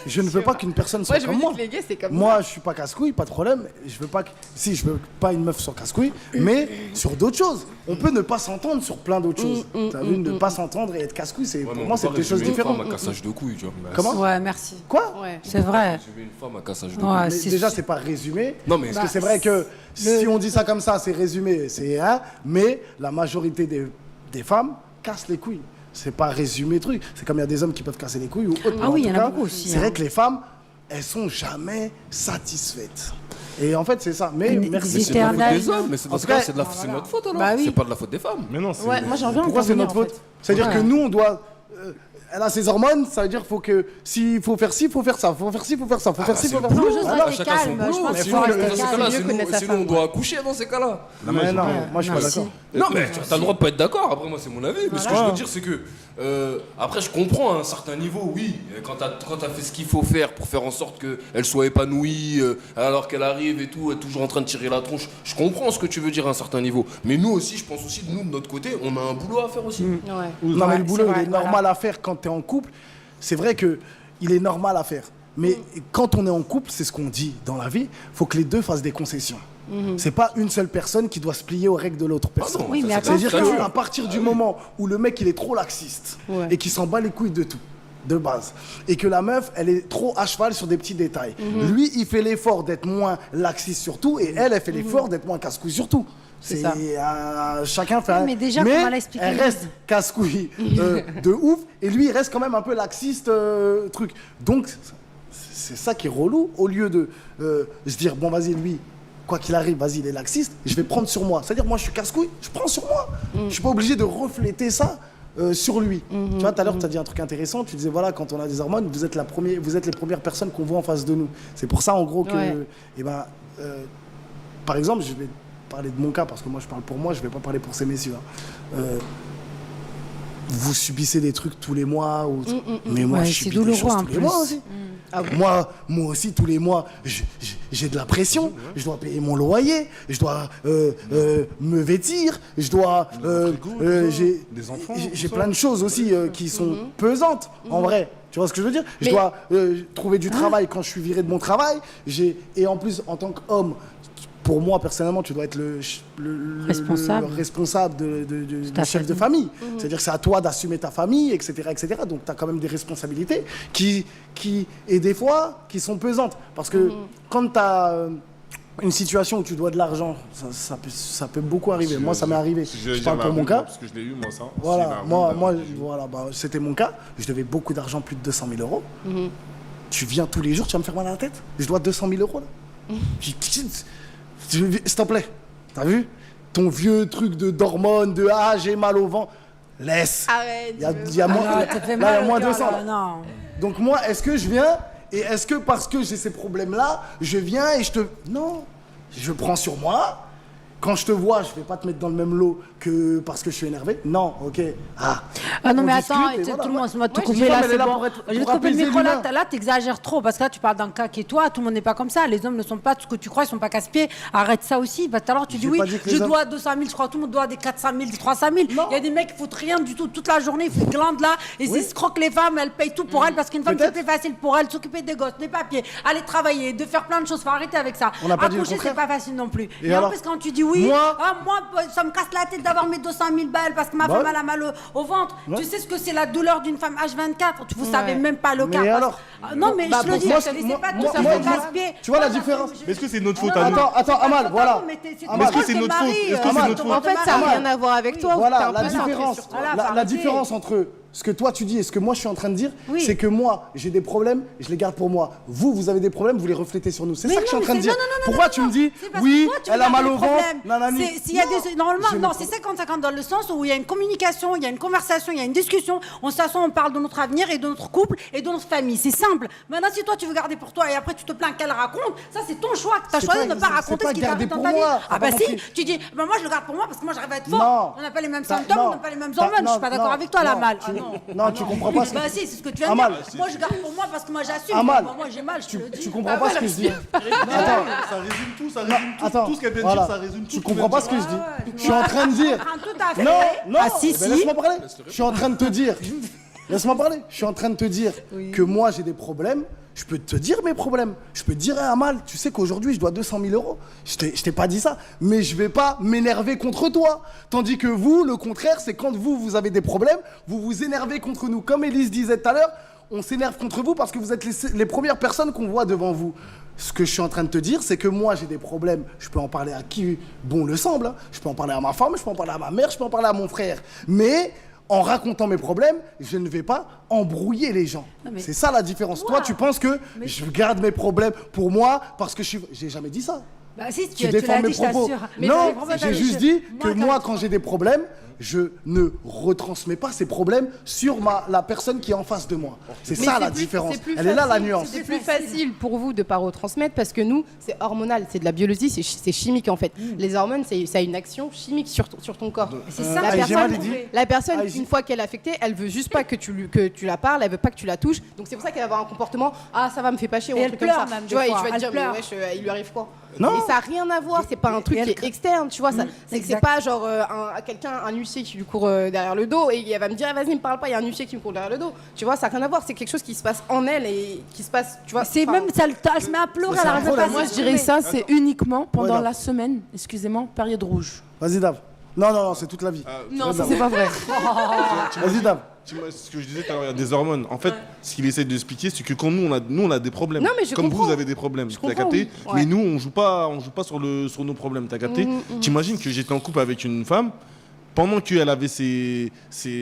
Je ne veux pas qu'une personne soit comme moi. Les gays, c'est comme moi, je suis pas casse-couille, pas de problème. Je veux pas je veux pas une meuf soit casse-couille, mais sur d'autres choses. On peut ne pas s'entendre sur plein d'autres choses. T'as vu, ne pas s'entendre et être casse-couille, pour moi, c'est des choses différentes. Une femme à cassage de couilles, tu vois. Comment? Ouais, merci. Quoi? C'est vrai. Une femme à cassage de couilles. Déjà, c'est pas résumé. Non, mais parce que c'est vrai que si on dit ça comme ça, c'est résumé, c'est mais la majorité des femmes cassent les couilles. C'est pas résumé truc. C'est comme il y a des hommes qui peuvent casser les couilles ou autre. Ah oui, il y en a beaucoup aussi. C'est vrai que les femmes, elles sont jamais satisfaites. Et en fait, c'est ça. Mais merci. C'est de la faute des hommes. Mais dans ce cas, c'est notre faute alors. Bah oui. C'est pas de la faute des femmes. Mais non, moi j'en viens. Pourquoi c'est notre faute? C'est-à-dire que nous, on doit. Elle a ses hormones, ça veut dire s'il faut faire ci, il faut faire ça, faut faire ci, il faut faire ça, faut faire ci, il faut faire ça. Faut juste rester calme, je pense qu'il faut rester calme. Sinon, on doit accoucher dans ces cas-là. Non, moi je suis pas d'accord. Non, mais t'as le droit de pas être d'accord, après moi c'est mon avis. Mais ce que je veux dire, c'est que après je comprends à un certain niveau, oui, quand t'as fait ce qu'il faut faire pour faire en sorte qu'elle soit épanouie, alors qu'elle arrive et tout, elle est toujours en train de tirer la tronche, je comprends ce que tu veux dire à un certain niveau. Mais nous aussi, je pense aussi, nous de notre côté, on a un boulot à faire aussi. Non, mais le boulot, il est normal à faire quand t'es en couple. C'est vrai qu'il est normal à faire. Mais quand on est en couple, c'est ce qu'on dit dans la vie, il faut que les deux fassent des concessions. C'est pas une seule personne qui doit se plier aux règles de l'autre personne. Oui, mais c'est-à-dire qu'à partir du moment où le mec il est trop laxiste et qu'il s'en bat les couilles de tout, de base, et que la meuf elle est trop à cheval sur des petits détails, lui il fait l'effort d'être moins laxiste sur tout et elle fait l'effort d'être moins casse-couille sur tout. C'est ça. Chacun fait mais déjà, comment l'expliquer? Elle reste casse-couille de ouf et lui il reste quand même un peu laxiste truc. Donc c'est ça qui est relou, au lieu de se dire bon vas-y lui quoi qu'il arrive, vas-y, il est laxiste, je vais prendre sur moi. C'est-à-dire, moi, je suis casse-couille, je prends sur moi. Je suis pas obligé de refléter ça sur lui. Tu vois, tout à l'heure, tu as dit un truc intéressant. Tu disais, voilà, quand on a des hormones, vous êtes les premières personnes qu'on voit en face de nous. C'est pour ça, en gros, que... Eh ben, par exemple, je vais parler de mon cas, parce que moi, je parle pour moi, je ne vais pas parler pour ces messieurs. Vous subissez des trucs tous les mois, mais moi, je subis des choses tous les mois aussi. Moi aussi, tous les mois, j'ai de la pression. Je dois payer mon loyer, je dois me vêtir, je dois... j'ai plein de choses aussi qui sont pesantes, en vrai. Tu vois ce que je veux dire? Je dois trouver du travail quand je suis viré de mon travail. Et en plus, en tant qu'homme, pour moi, personnellement, tu dois être le responsable du chef de famille. C'est-à-dire que c'est à toi d'assumer ta famille, etc. etc. Donc, tu as quand même des responsabilités et des fois, qui sont pesantes. Parce que quand tu as une situation où tu dois de l'argent, ça peut beaucoup arriver. Moi, ça m'est arrivé. Je parle pour mon cas. Parce que je l'ai eu, moi, ça. Voilà, c'était mon cas. Je devais beaucoup d'argent, plus de 200 000 euros. Tu viens tous les jours, tu vas me faire mal à la tête? Je dois 200 000 euros, là. S'il te plaît, t'as vu? Ton vieux truc d'hormones, j'ai mal au ventre. Laisse. Arrête. Il y a moins 200. Donc moi, est-ce que je viens et est-ce que parce que j'ai ces problèmes-là, je viens et Non, je prends sur moi. Quand je te vois, je vais pas te mettre dans le même lot que parce que je suis énervé. Non, ok. Non, mais attends, tout le monde se met te couper là, c'est bon. Je vais te couper le micro là, t'exagères trop parce que là, tu parles d'un cas qui est toi, tout le monde n'est pas comme ça. Les hommes ne sont pas tout ce que tu crois, ils sont pas casse-pieds. Arrête ça aussi. Tout à l'heure, tu dis oui, je dois 200 000, je crois que tout le monde doit des 400 000, des 300 000. Il y a des mecs qui foutent rien du tout toute la journée, ils foutent glande là, et ils se croquent les femmes, elles payent tout pour elles parce qu'une femme, c'est plus facile pour elle de s'occuper des gosses, des papiers, aller travailler, de faire plein de choses. Faut arrêter avec ça. Accoucher, c'est pas facile non plus. Et en plus, quand tu dis oui, moi, ça me casse la tête d'avoir mes 200 000 balles parce que ma femme, elle a mal au ventre. Tu sais ce que c'est la douleur d'une femme H24? Vous savez même pas le cas. Mais alors non, mais je te le dis, c'est pas tout ça, c'est casse-pied. Tu vois la différence? Est-ce que c'est notre faute? Attends, Amal, voilà. Est-ce que c'est notre faute? En fait, ça n'a rien à voir avec toi. Voilà, la différence entre ce que toi tu dis et ce que moi je suis en train de dire, c'est que moi j'ai des problèmes, je les garde pour moi. Vous avez des problèmes, vous les reflétez sur nous. C'est ça que je suis en train de dire. Pourquoi tu me dis oui, elle a mal au ventre? Normalement, non, c'est 50-50 dans le sens où il y a une communication, il y a une conversation, il y a une discussion. On s'assoit, on parle de notre avenir et de notre couple et de notre famille. C'est simple. Maintenant, si toi tu veux garder pour toi et après tu te plains qu'elle raconte, ça c'est ton choix. Tu as choisi de ne pas raconter ce qui t'arrive dans ta vie. Ah bah si, tu dis, moi je le garde pour moi parce que moi j'arrive à être fort. On n'a pas les mêmes symptômes, on n'a pas les mêmes hormones. Je suis pas d'accord avec toi, la mal. Non, tu comprends pas. Bah si, c'est ce que tu viens de dire. Moi je garde pour moi parce que moi j'assume. Moi j'ai mal, je te le dis. Tu comprends pas ce que je dis. Attends, ça résume tout, tout ce qu'elle vient de dire, ça résume tout. Tu comprends pas ce que je dis. Je suis en train de dire. Non, laisse-moi parler. Je suis en train de te dire. Laisse-moi parler. Je suis en train de te dire que moi j'ai des problèmes. Je peux te dire mes problèmes. Je peux te dire à Amal, tu sais qu'aujourd'hui je dois 200 000 euros. Je t'ai pas dit ça, mais je vais pas m'énerver contre toi. Tandis que vous, le contraire, c'est quand vous avez des problèmes, vous vous énervez contre nous. Comme Élise disait tout à l'heure, on s'énerve contre vous parce que vous êtes les premières personnes qu'on voit devant vous. Ce que je suis en train de te dire, c'est que moi j'ai des problèmes. Je peux en parler à qui bon le semble. Hein. Je peux en parler à ma femme, je peux en parler à ma mère, je peux en parler à mon frère. Mais en racontant mes problèmes, je ne vais pas embrouiller les gens. C'est ça la différence. Toi, tu penses que je garde mes problèmes pour moi parce que je suis... J'ai jamais dit ça. Bah si, tu défends mes propos. Non, j'ai juste dit que moi, quand j'ai des problèmes, je ne retransmets pas ces problèmes sur la personne qui est en face de moi. C'est ça la différence. Elle est là la nuance. C'est plus facile pour vous de ne pas retransmettre parce que nous, c'est hormonal, c'est de la biologie, c'est chimique en fait. Les hormones, ça a une action chimique sur ton corps. C'est ça la personne, une fois qu'elle est affectée, elle veut juste pas que tu la parles, elle veut pas que tu la touches. Donc c'est pour ça qu'elle va avoir un comportement, ça va me fait pas chier ou un truc comme ça. Tu vois, et tu vas te dire, mais wesh, il lui arrive quoi? Non. Et ça n'a rien à voir, c'est pas un truc qui est externe, tu vois. C'est pas genre un huissier qui lui court derrière le dos et elle va me dire vas-y, me parle pas, il y a un huissier qui me court derrière le dos. Tu vois, ça n'a rien à voir, c'est quelque chose qui se passe en elle et qui se passe, tu vois. C'est même ça, elle se met à pleurer, elle arrive pas. Moi je dirais ça, c'est uniquement pendant la semaine, excusez-moi, période rouge. Vas-y, Dave. Non, c'est toute la vie. Non, ça c'est pas vrai. Vas-y, Dave. Ce que je disais tout à l'heure, il y a des hormones. En fait, ce qu'il essaie d'expliquer, c'est que quand nous on a des problèmes. Non, mais je comme comprends. vous avez des problèmes, t'as capté. Oui. Mais nous, on joue pas sur nos problèmes, t'as capté. T'imagines que j'étais en couple avec une femme, pendant qu'elle avait ses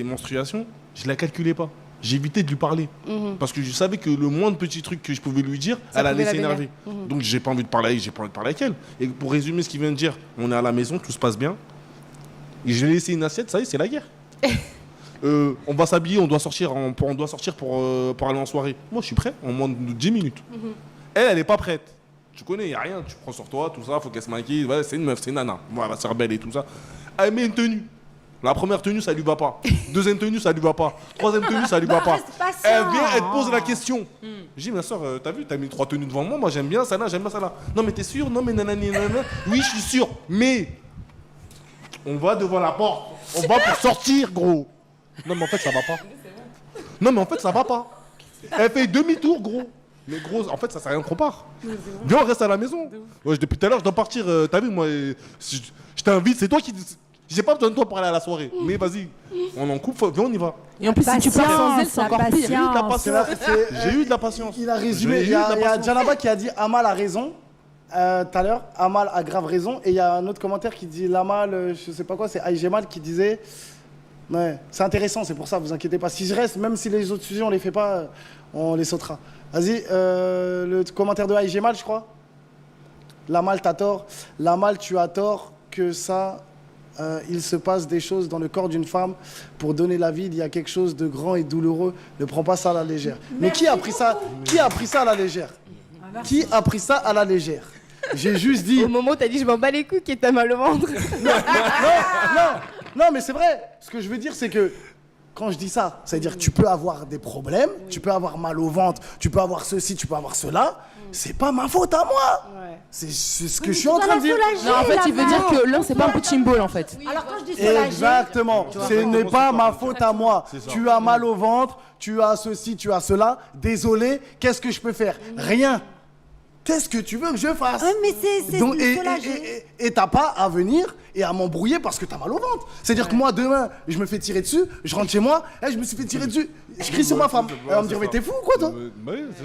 menstruations, je la calculais pas. J'évitais de lui parler. Parce que je savais que le moindre petit truc que je pouvais lui dire, elle allait s'énerver. Donc j'ai pas envie de parler avec elle. Et pour résumer ce qu'il vient de dire, on est à la maison, tout se passe bien. Et j'ai laissé une assiette, ça y est, c'est la guerre. on va s'habiller, on doit sortir pour aller en soirée. Moi, je suis prêt en moins de 10 minutes. Elle n'est pas prête. Tu connais, il n'y a rien. Tu prends sur toi, tout ça, faut qu'elle se maquille. Ouais, c'est une meuf, c'est une nana. Voilà, elle va se rebelle et tout ça. Elle met une tenue. La première tenue, ça lui va pas. Deuxième tenue, ça lui va pas. Troisième tenue, ça lui va pas. Elle vient, elle te pose la question. Je dis, ma soeur, t'as vu, t'as mis 3 tenues devant moi. Moi, j'aime bien ça là, j'aime bien ça là. Non, mais t'es sûr? Non, mais nanani, nanana. Oui, je suis sûr. Mais on va devant la porte. On va pour sortir, gros. Non, mais en fait, ça va pas. Non, mais en fait, ça va pas. Elle fait demi-tour, gros. Mais gros, en fait, ça sert à rien qu'on part. Viens, on reste à la maison. Ouais, depuis tout à l'heure, je dois partir. T'as vu, moi, je t'invite, c'est toi qui. J'ai pas besoin de toi pour aller à la soirée. Mais vas-y, on en coupe, viens, on y va. Et en plus, si tu pars sans elle, c'est encore pire. J'ai eu de la patience. J'ai eu de la patience. Il a résumé. Il y a Djanaba qui a dit Amal a raison. Tout à l'heure, Amal a grave raison. Et il y a un autre commentaire qui dit Lamal, je sais pas quoi, c'est Aïgemal qui disait. Ouais, c'est intéressant, c'est pour ça, vous inquiétez pas. Si je reste, même si les autres sujets on les fait pas, on les sautera. Vas-y, le commentaire de Aïgemal, je crois. Lamal, t'as tort. Lamal, tu as tort que ça. Il se passe des choses dans le corps d'une femme pour donner la vie. Il y a quelque chose de grand et douloureux. Ne prends pas ça à la légère. Mais qui a pris ça? Qui a pris ça à la légère? Qui a pris ça à la légère? J'ai juste dit. Au moment où t'as dit je m'en bats les couilles, qui t'as mal au ventre. Non, mais c'est vrai. Ce que je veux dire, c'est que quand je dis ça, ça veut dire que tu peux avoir des problèmes, tu peux avoir mal au ventre, tu peux avoir ceci, tu peux avoir cela. C'est pas ma faute à moi. C'est ce que je suis en train de dire. Non, en fait, il veut dire que l'un, c'est pas un punching ball, en fait. Alors quand je dis soulager... Exactement. Ce n'est pas ma faute à moi. Tu as mal au ventre, tu as ceci, tu as cela. Désolé, qu'est-ce que je peux faire? Rien. Qu'est-ce que tu veux que je fasse? Mais c'est donc, soulager. et t'as pas à venir et à m'embrouiller parce que t'as mal au ventre. C'est-à-dire que moi, demain, je me fais tirer dessus, je rentre chez moi, je me suis fait tirer dessus, je crie sur ma femme. Elle va me dire, mais t'es fou ou quoi, toi?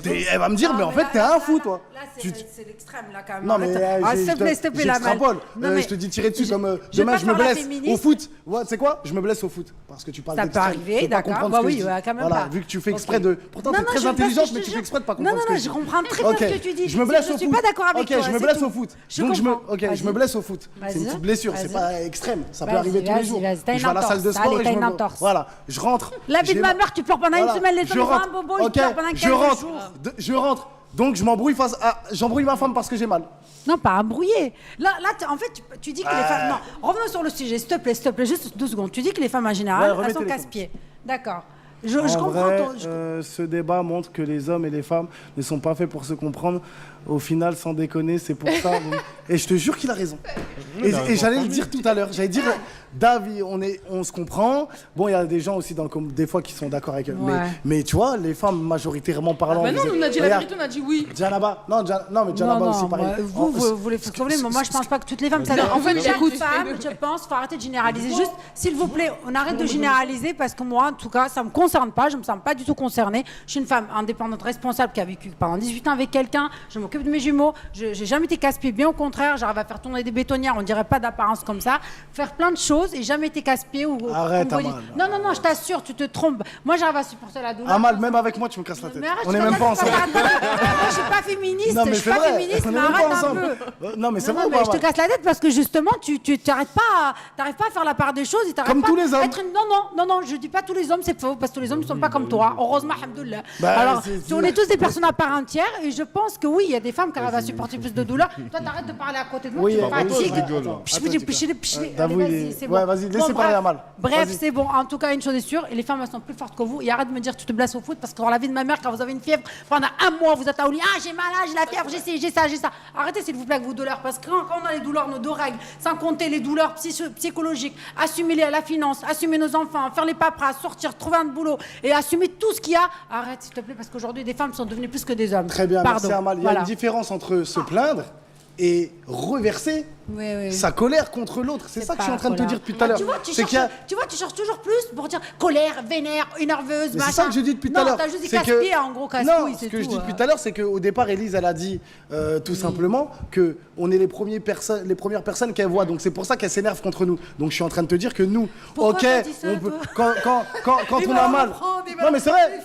Elle va me dire, mais en fait, t'es un fou, toi. Là, c'est l'extrême, là, quand même. Non, mais s'il te plaît, la j'extrapole. Je te dis tirer dessus comme demain, je me blesse au foot. Tu sais quoi? Je me blesse au foot parce que tu parles d'extrême. Ça peut arriver, d'accord. Bah oui, quand même. Voilà, vu que tu fais exprès de. Pourtant, t'es très intelligente, mais tu fais exprès de pas comprendre. Non, je comprends très bien ce que tu dis. Je me blesse au foot. Je suis pas d'accord avec toi. Ok, je me blesse au foot. Donc je me blesse au foot. C'est une Vas-y. petite blessure, c'est pas extrême. Ça peut Vas-y, arriver tous les jours. t'as Je vais à la salle de sport et je me entorse. voilà, je rentre. La vie de ma mère, tu pleures pendant une semaine, les je gens rentre. un bobo, ils pleurent pendant 15 jours. Je rentre. Donc je m'embrouille j'embrouille ma femme parce que j'ai mal. Non, pas embrouillé. Là en fait, tu dis que les femmes... Non, revenons sur le sujet, s'il te plaît, juste 2 secondes. Tu dis que les femmes en général, elles sont casse-pieds. D'accord. Je comprends vrai, ce débat montre que les hommes et les femmes ne sont pas faits pour se comprendre. Au final, sans déconner, c'est pour ça. Et je te jure qu'il a raison. Et j'allais le dire tout à l'heure. J'allais dire, David, on se comprend. Bon, il y a des gens aussi des fois qui sont d'accord avec eux. Ouais. Mais tu vois, les femmes majoritairement parlant. Mais non, on a dit la vérité, on a dit oui. Djanaba, non, mais Djanaba aussi pareil. Vous voulez faire ce que vous voulez, mais moi je pense pas que toutes les femmes. En fait, chaque femme, je pense, faut arrêter de généraliser. Juste, s'il vous plaît, on arrête de généraliser parce que moi, en tout cas, ça me concerne pas. Je me sens pas du tout concernée. Je suis une femme indépendante, responsable, qui a vécu pendant 18 ans avec quelqu'un. Je m'occupe de mes jumeaux. J'ai jamais été casse-pied. Bien au contraire, j'arrive à faire tourner des bétonnières. On dirait pas d'apparence comme ça. Faire plein de choses et jamais été casse-pied ou. Arrête, Amal. Non, je t'assure, tu te trompes. Moi, j'arrive à supporter la douleur. Amal, même avec moi, tu me casses la tête. Mais arrête, On est même pas ensemble. Moi, je suis pas féministe. Non, mais je suis pas féministe, mais arrête un peu. Non, mais c'est vrai. Je te casse la tête parce que justement, tu t'arrêtes pas à faire la part des choses. Comme tous les hommes. Non, je dis pas tous les hommes, c'est faux, parce que tous les hommes ne sont pas comme toi. Heureusement, alhamdoulilah. Bah, alors, on est tous des personnes à part entière, et je pense que oui, il y a des femmes qui arrivent à supporter plus de douleur. Toi, t'arrêtes de parler à côté de moi, tu me fatigues. Vas-y, c'est bon. Ouais, vas-y, laissez parler Amal. Bref, c'est bon. En tout cas, une chose est sûre, et les femmes, elles sont plus fortes que vous. Et arrête de me dire, tu te blesses au foot, parce que dans la vie de ma mère, quand vous avez une fièvre, pendant 1 mois, vous êtes à Oli, j'ai mal, j'ai la fièvre, j'ai ça. Arrêtez, s'il vous plaît, avec vos douleurs, parce que quand on a les douleurs, nos 2 règles, sans compter les douleurs psychologiques, assumer la finance, assumer nos enfants, faire les paperasses, sortir, trouver un boulot, et assumer tout ce qu'il y a. Arrête, s'il te plaît, parce qu'aujourd'hui, des femmes sont devenues plus que des hommes. Très bien, pardon. merci Amal. Il y a une différence entre se plaindre et reverser sa colère contre l'autre. C'est ça que je suis en train de te dire depuis tout à l'heure. Tu vois, tu cherches toujours plus pour dire colère, vénère, énerveuse, machin. C'est ça que je dis depuis tout à l'heure. Non, t'as juste dit casse-pied, en gros, casse-couille, c'est tout. Ce que je dis depuis tout à l'heure, c'est qu'au départ, Élise, elle a dit tout simplement qu'on est les premières personnes qu'elle voit. Donc c'est pour ça qu'elle s'énerve contre nous. Donc je suis en train de te dire que nous, pourquoi ok, on peut, quand on a mal. Non mais c'est vrai,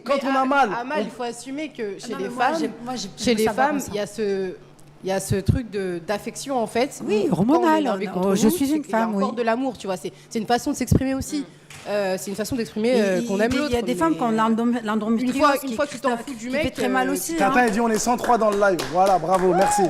quand on a mal. Amal, il faut assumer que chez les femmes, il y a Il y a ce truc d'affection en fait. Oui, Quand on est hormonal. énervé contre Je nous, suis une c'est qu'il y a femme, encore oui. de l'amour, tu vois. C'est une façon de s'exprimer aussi. C'est une façon d'exprimer qu'on aime l'autre. Il y a des femmes qui ont l'endométriose. Une fois que tu t'en fous du mec, fait très mal aussi. Tintin, il dit on est 103 dans le live. Voilà, bravo, merci.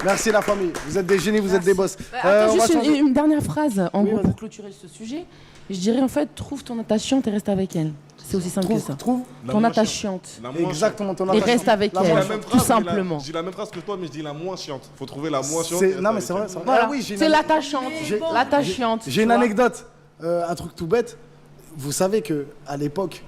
Merci la famille. Vous êtes des génies, vous êtes des boss. Attends, On va juste changer. une dernière phrase, en Oui, gros, vas-y. pour clôturer ce sujet. Je dirais en fait, trouve ton attachante et reste avec elle. C'est aussi simple que ça. Trouve La Ton moins attachante. chiante. La moins exactement ton Et attachante. reste avec La elle, moins chiante. tout simplement. Je dis la même phrase que toi, mais je dis la moins chiante. Faut trouver la moins chiante. C'est- Non, mais c'est vrai. c'est vrai. Voilà. Ah oui, j'ai une C'est ane- l'attachante. j'ai- L'attachante. J'ai une tu vois. anecdote, un truc tout bête. Vous savez que à l'époque,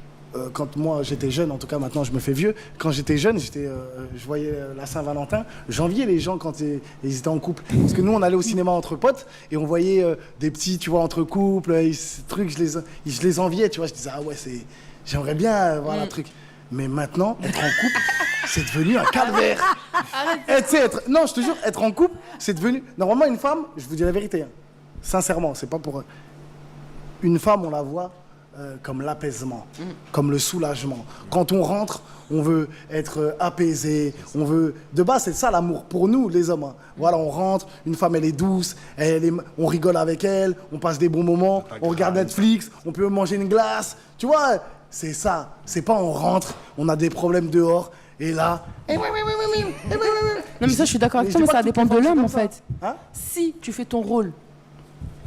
quand moi j'étais jeune, en tout cas maintenant je me fais vieux, quand j'étais jeune, je voyais la Saint-Valentin, j'enviais les gens quand ils étaient en couple. Parce que nous on allait au cinéma entre potes et on voyait des petits, tu vois, entre couples, ces trucs, je les enviais, tu vois. Je disais, ah ouais, j'aimerais bien voir un truc. Mais maintenant, être en couple, c'est devenu un calvaire. Non, je te jure, être en couple, c'est devenu. Normalement, une femme, je vous dis la vérité, hein, sincèrement, c'est pas pour. Une femme, on la voit comme l'apaisement, comme le soulagement. Quand on rentre, on veut être apaisé, on veut... De base, c'est ça l'amour pour nous, les hommes. Hein. Voilà, on rentre, une femme, elle est douce, on rigole avec elle, on passe des bons moments, on regarde Netflix, on peut manger une glace. Tu vois, c'est ça. C'est pas on rentre, on a des problèmes dehors, et là... Non, mais ça, je suis d'accord avec toi, mais ça dépend de l'homme en fait. Hein? Si tu fais ton rôle,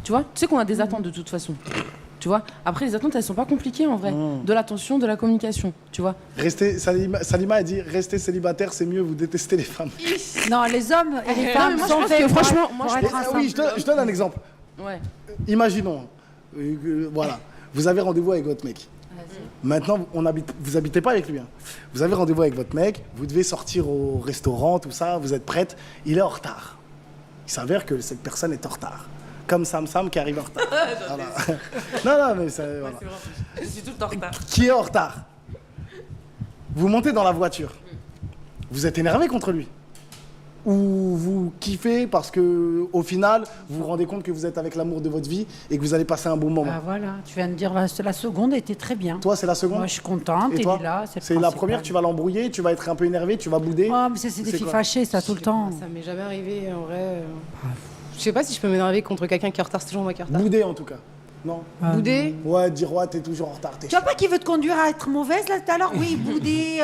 tu vois, tu sais qu'on a des attentes de toute façon. Tu vois, après les attentes elles sont pas compliquées en vrai. De l'attention, de la communication, tu vois. Salima a dit rester célibataire, c'est mieux, vous détestez les femmes. Non, les hommes et les Non, femmes mais moi, je sont pense faits que pour franchement, être- moi, pour je être pense- ensemble. Oui, je donne un exemple. Ouais. Imaginons, voilà, vous avez rendez-vous avec votre mec. Maintenant, vous habitez pas avec lui. Hein. Vous avez rendez-vous avec votre mec, vous devez sortir au restaurant, tout ça, vous êtes prête, il est en retard. Il s'avère que cette personne est en retard. Comme Sam qui arrive en retard. Voilà. Non, mais ça, voilà. Je suis tout le temps en retard. Qui est en retard. Vous montez dans la voiture. Vous êtes énervé contre lui. Ou vous kiffez parce que au final, vous vous rendez compte que vous êtes avec l'amour de votre vie et que vous allez passer un bon moment. Ah, voilà, tu viens de dire la seconde était très bien. Toi, c'est la seconde. Moi, je suis contente, Et il toi est là. C'est la première, tu vas l'embrouiller, tu vas être un peu énervé, tu vas bouder. Oh, mais c'est des filles quoi fâchées, ça, tout le temps. Ça m'est jamais arrivé en vrai. Je sais pas si je peux m'énerver contre quelqu'un qui est en retard, c'est toujours moi qui est en retard. Bouder en tout cas. Non. Bouder. Ouais, dire ouais, t'es toujours en retard. Tu vois pas qu'il veut te conduire à être mauvaise là tout à l'heure? Oui, bouder,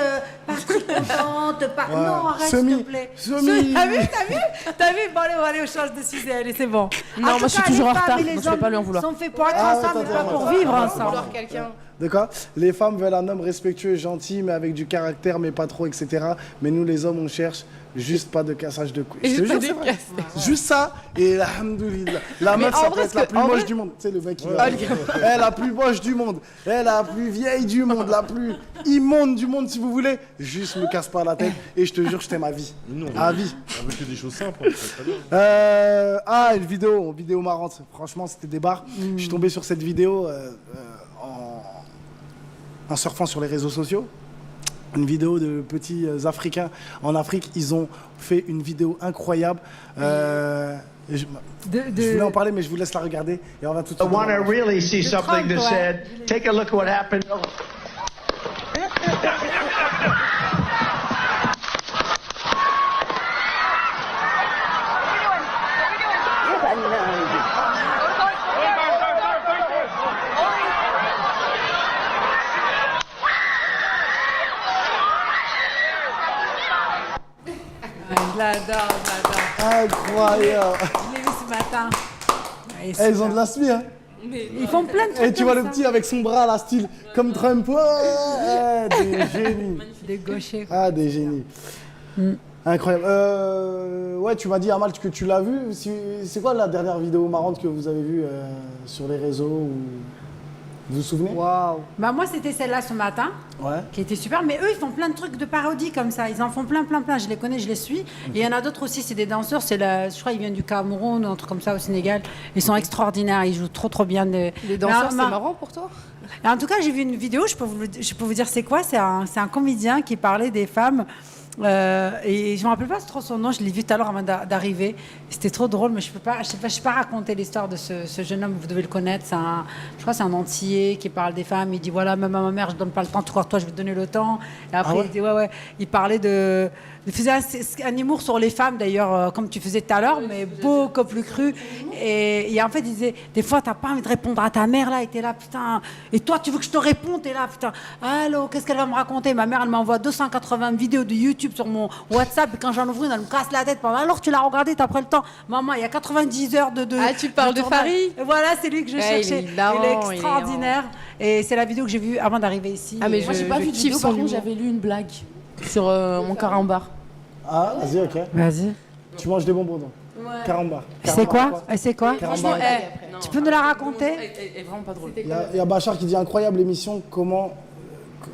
pas très contente, pas. Ouais. Non, arrête Semi. s'il te plaît. Semi. T'as vu? Bon, allez, on change de sujet, allez, c'est bon. Non, En moi, tout je suis cas, toujours les en femmes retard, et les donc je vais pas lui en hommes vouloir. sont faits pour être Ah, ensemble, attends, pas pour attends, vivre attends, ensemble. Vouloir quelqu'un. D'accord. Les femmes veulent un homme respectueux, gentil, mais avec du caractère, mais pas trop, etc. Mais nous, les hommes, on cherche juste pas de cassage de couilles. Je te jure, c'est vrai. Juste ça, et alhamdoulilah. La Mais meuf, en ça vrai, peut être ce la que- plus en moche vrai- du monde. Tu sais, le mec, il va... Elle la plus moche du monde. Elle la plus vieille du monde, la plus immonde du monde, si vous voulez. Juste me casse pas la tête, et je te jure, je t'aime à vie. Non, À vie. avec que des choses simples. On fait très bien. Une vidéo marrante. Franchement, c'était des barres. Je suis tombé sur cette vidéo en surfant sur les réseaux sociaux. Une vidéo de petits Africains en Afrique. Ils ont fait une vidéo incroyable. Je voulais en parler, mais je vous laisse la regarder. Et on va tout de I suite. want to really see something that Trump, said, take a look at what happened. Je l'adore. Incroyable. Je l'ai vu ce matin. Et Eh, ils ont de la suie, hein. Ils font plein de trucs. Et tu vois le comme petit avec son bras, là, style comme Trump. Ouais, des génies. ça. Des gauchers. Ah, des génies. Incroyable. Ouais, tu m'as dit, Amal, que tu l'as vu. C'est quoi la dernière vidéo marrante que vous avez vue sur les réseaux ou... Vous vous souvenez? Waouh. Bah moi c'était celle-là ce matin, Ouais. qui était super, mais eux ils font plein de trucs de parodie comme ça, ils en font plein, je les connais, je les suis, et il y en a d'autres aussi, c'est des danseurs, je crois ils viennent du Cameroun, un truc comme ça au Sénégal, ils sont extraordinaires, ils jouent trop bien. Les danseurs, c'est Mais- marrant pour toi? En tout cas j'ai vu une vidéo, je peux vous dire c'est quoi, c'est un comédien qui parlait des femmes. Et je me rappelle pas trop son nom, je l'ai vu tout à l'heure avant d'arriver. C'était trop drôle, mais je peux pas raconter l'histoire de ce jeune homme. Vous devez le connaître. Je crois que c'est un Antillais qui parle des femmes. Il dit voilà, même à ma mère, je donne pas le temps. Toi, je vais te donner le temps. Et après, Ah ouais il dit ouais. Il parlait de Il faisait un humour sur les femmes, d'ailleurs, comme tu faisais tout à l'heure, mais beaucoup plus cru. Et en fait, il disait, des fois, t'as pas envie de répondre à ta mère, là, et t'es là, putain. Et toi, tu veux que je te réponde, t'es là, putain. Allô, qu'est-ce qu'elle va me raconter? Ma mère, elle m'envoie 280 vidéos de YouTube sur mon WhatsApp, et quand j'en ouvre une, elle me casse la tête. Alors, tu l'as regardé, t'as pris le temps. Maman, il y a 90 heures de Ah, tu parles de Farid? Voilà, c'est lui que je cherchais. Il est extraordinaire. Et c'est la vidéo que j'ai vue avant d'arriver ici. Ah, mais Moi, j'ai pas vu de vidéo, par contre, j'avais lu une blague sur mon carambar. Ah, vas-y, ok. Vas-y. Tu manges des bonbons, donc. Carambar. C'est quoi? C'est quoi? Carambar. Tu peux nous la raconter? Elle est vraiment pas drôle. Il y a Bachar qui dit incroyable émission, comment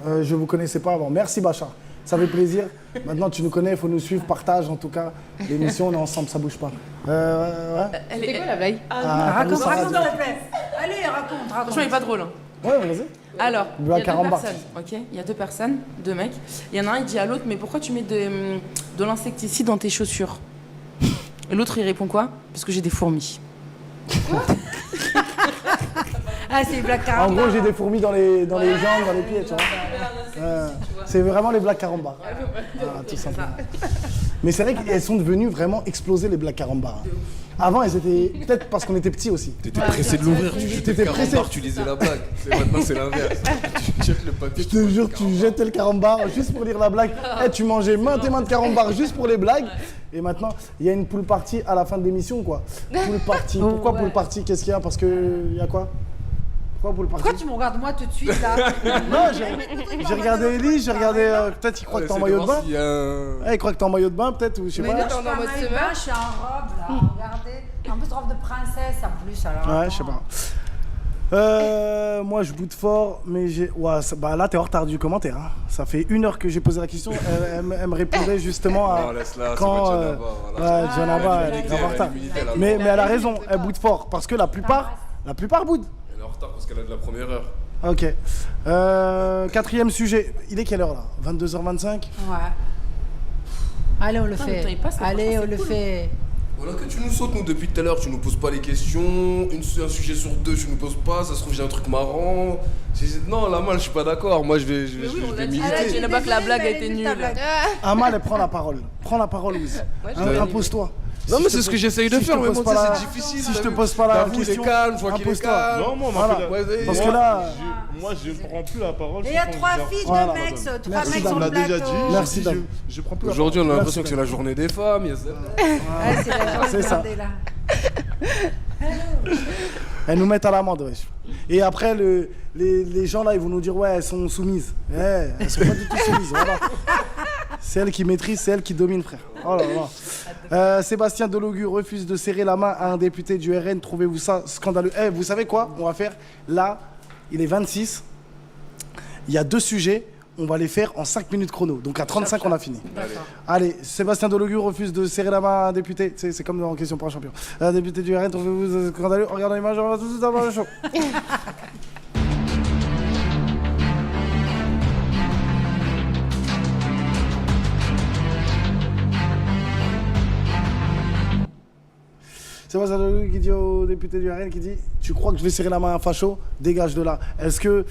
je vous connaissais pas avant. Merci Bachar, ça fait plaisir. Maintenant tu nous connais, il faut nous suivre, partage en tout cas. L'émission, on est ensemble, ça bouge pas. Ouais. C'était quoi la blague? Raconte, s'il te plaît. Allez, raconte. Franchement, il est pas drôle. Ouais, vas-y. Alors, il y a deux carambar. personnes, ok? Il y a deux personnes, deux mecs. Il y en a un, il dit à l'autre, mais pourquoi tu mets de l'insecticide dans tes chaussures? Et l'autre, il répond quoi? Parce que j'ai des fourmis. Ah, c'est Black En Carambar. gros, j'ai des fourmis dans les jambes, dans les pieds, tu vois. C'est vraiment les Black Carambar. Tout simplement. Mais c'est vrai qu'elles sont devenues vraiment explosées, les Black Carambar. Avant, elles étaient. Peut-être parce qu'on était petits aussi. T'étais pressé de l'ouvrir, tu jetais le carambar, tu lisais la blague. Maintenant, c'est l'inverse. Tu jettes le papier. Je te jure, tu jetais le carambar juste pour lire la blague. Tu mangeais maintes et maintes carambar juste pour les blagues. Et maintenant, il y a une pool party à la fin de l'émission, quoi. Pool party. Pourquoi pool party? Qu'est-ce qu'il y a? Parce que. Il y a quoi? Pourquoi pool party? Pourquoi tu me regardes moi tout de suite là? Non, j'ai regardé Ellie, j'ai regardé. Peut-être qu'il croit que t'es en maillot de bain. Il croit que t'es en maillot de bain, peut-être, ou je sais pas. Non, je suis en maillot de bain, je suis en robe là. Regardez. En plus, robe de princesse en plus. Alors, ouais, je sais pas. Moi, je boude fort, mais j'ai. Ouais, bah là, t'es en retard du commentaire. Hein. Ça fait 1 heure que j'ai posé la question. Elle me répondait justement à. Non, laisse-la, quand. c'est pas Ouais, Djanaba, elle est grave en retard. Mais elle a raison, elle boude fort. Parce que la plupart boudent. Elle est en retard parce qu'elle a de la première heure. Ok. 4e sujet. Il est quelle heure là? 22h25? Ouais. Allez, on le fait. Allez, on le fait. Voilà que tu nous sautes, nous, depuis tout à l'heure, tu nous poses pas les questions, un sujet sur 2, tu nous poses pas, ça se trouve j'ai un truc marrant. Non, la malle, je suis pas d'accord, moi je vais militer. Je n'ai pas que la blague a été nulle. Amal, elle prend la parole. Prends la parole, Louise. Impose-toi. Non, mais c'est ce que j'essaye de faire, mais bon, c'est difficile. Si je te pose pas la question, il est calme, je vois qu'il est calme. Non, moi, parce que là. Moi, je ne prends plus la parole. Et il y a 3 filles, 2 mecs, 3 mecs sur le plateau. Merci, Dame. Je prends plus la parole. Aujourd'hui, on a l'impression que c'est la journée des femmes. C'est la journée C'est ça. Elles nous mettent à l'amende, wesh. Et après, les gens là, ils vont nous dire, ouais, elles sont soumises. Elles sont pas du tout soumises, voilà. C'est elle qui maîtrise, c'est elle qui domine, frère. Oh là là. Sébastien Delogu refuse de serrer la main à un député du RN. Trouvez-vous ça scandaleux? Vous savez quoi on va faire? Là, il est 26. Il y a 2 sujets. On va les faire en 5 minutes chrono. Donc à 35, on a fini. Allez, Sébastien Delogu refuse de serrer la main à un député. C'est comme dans Question pour un champion. Un député du RN, trouvez-vous ça scandaleux? Regardez l'image, on va tout de suite avoir le show. C'est moi, qui dit au député du RN, qui dit « Tu crois que je vais serrer la main à un facho? Dégage de là. » Est-ce que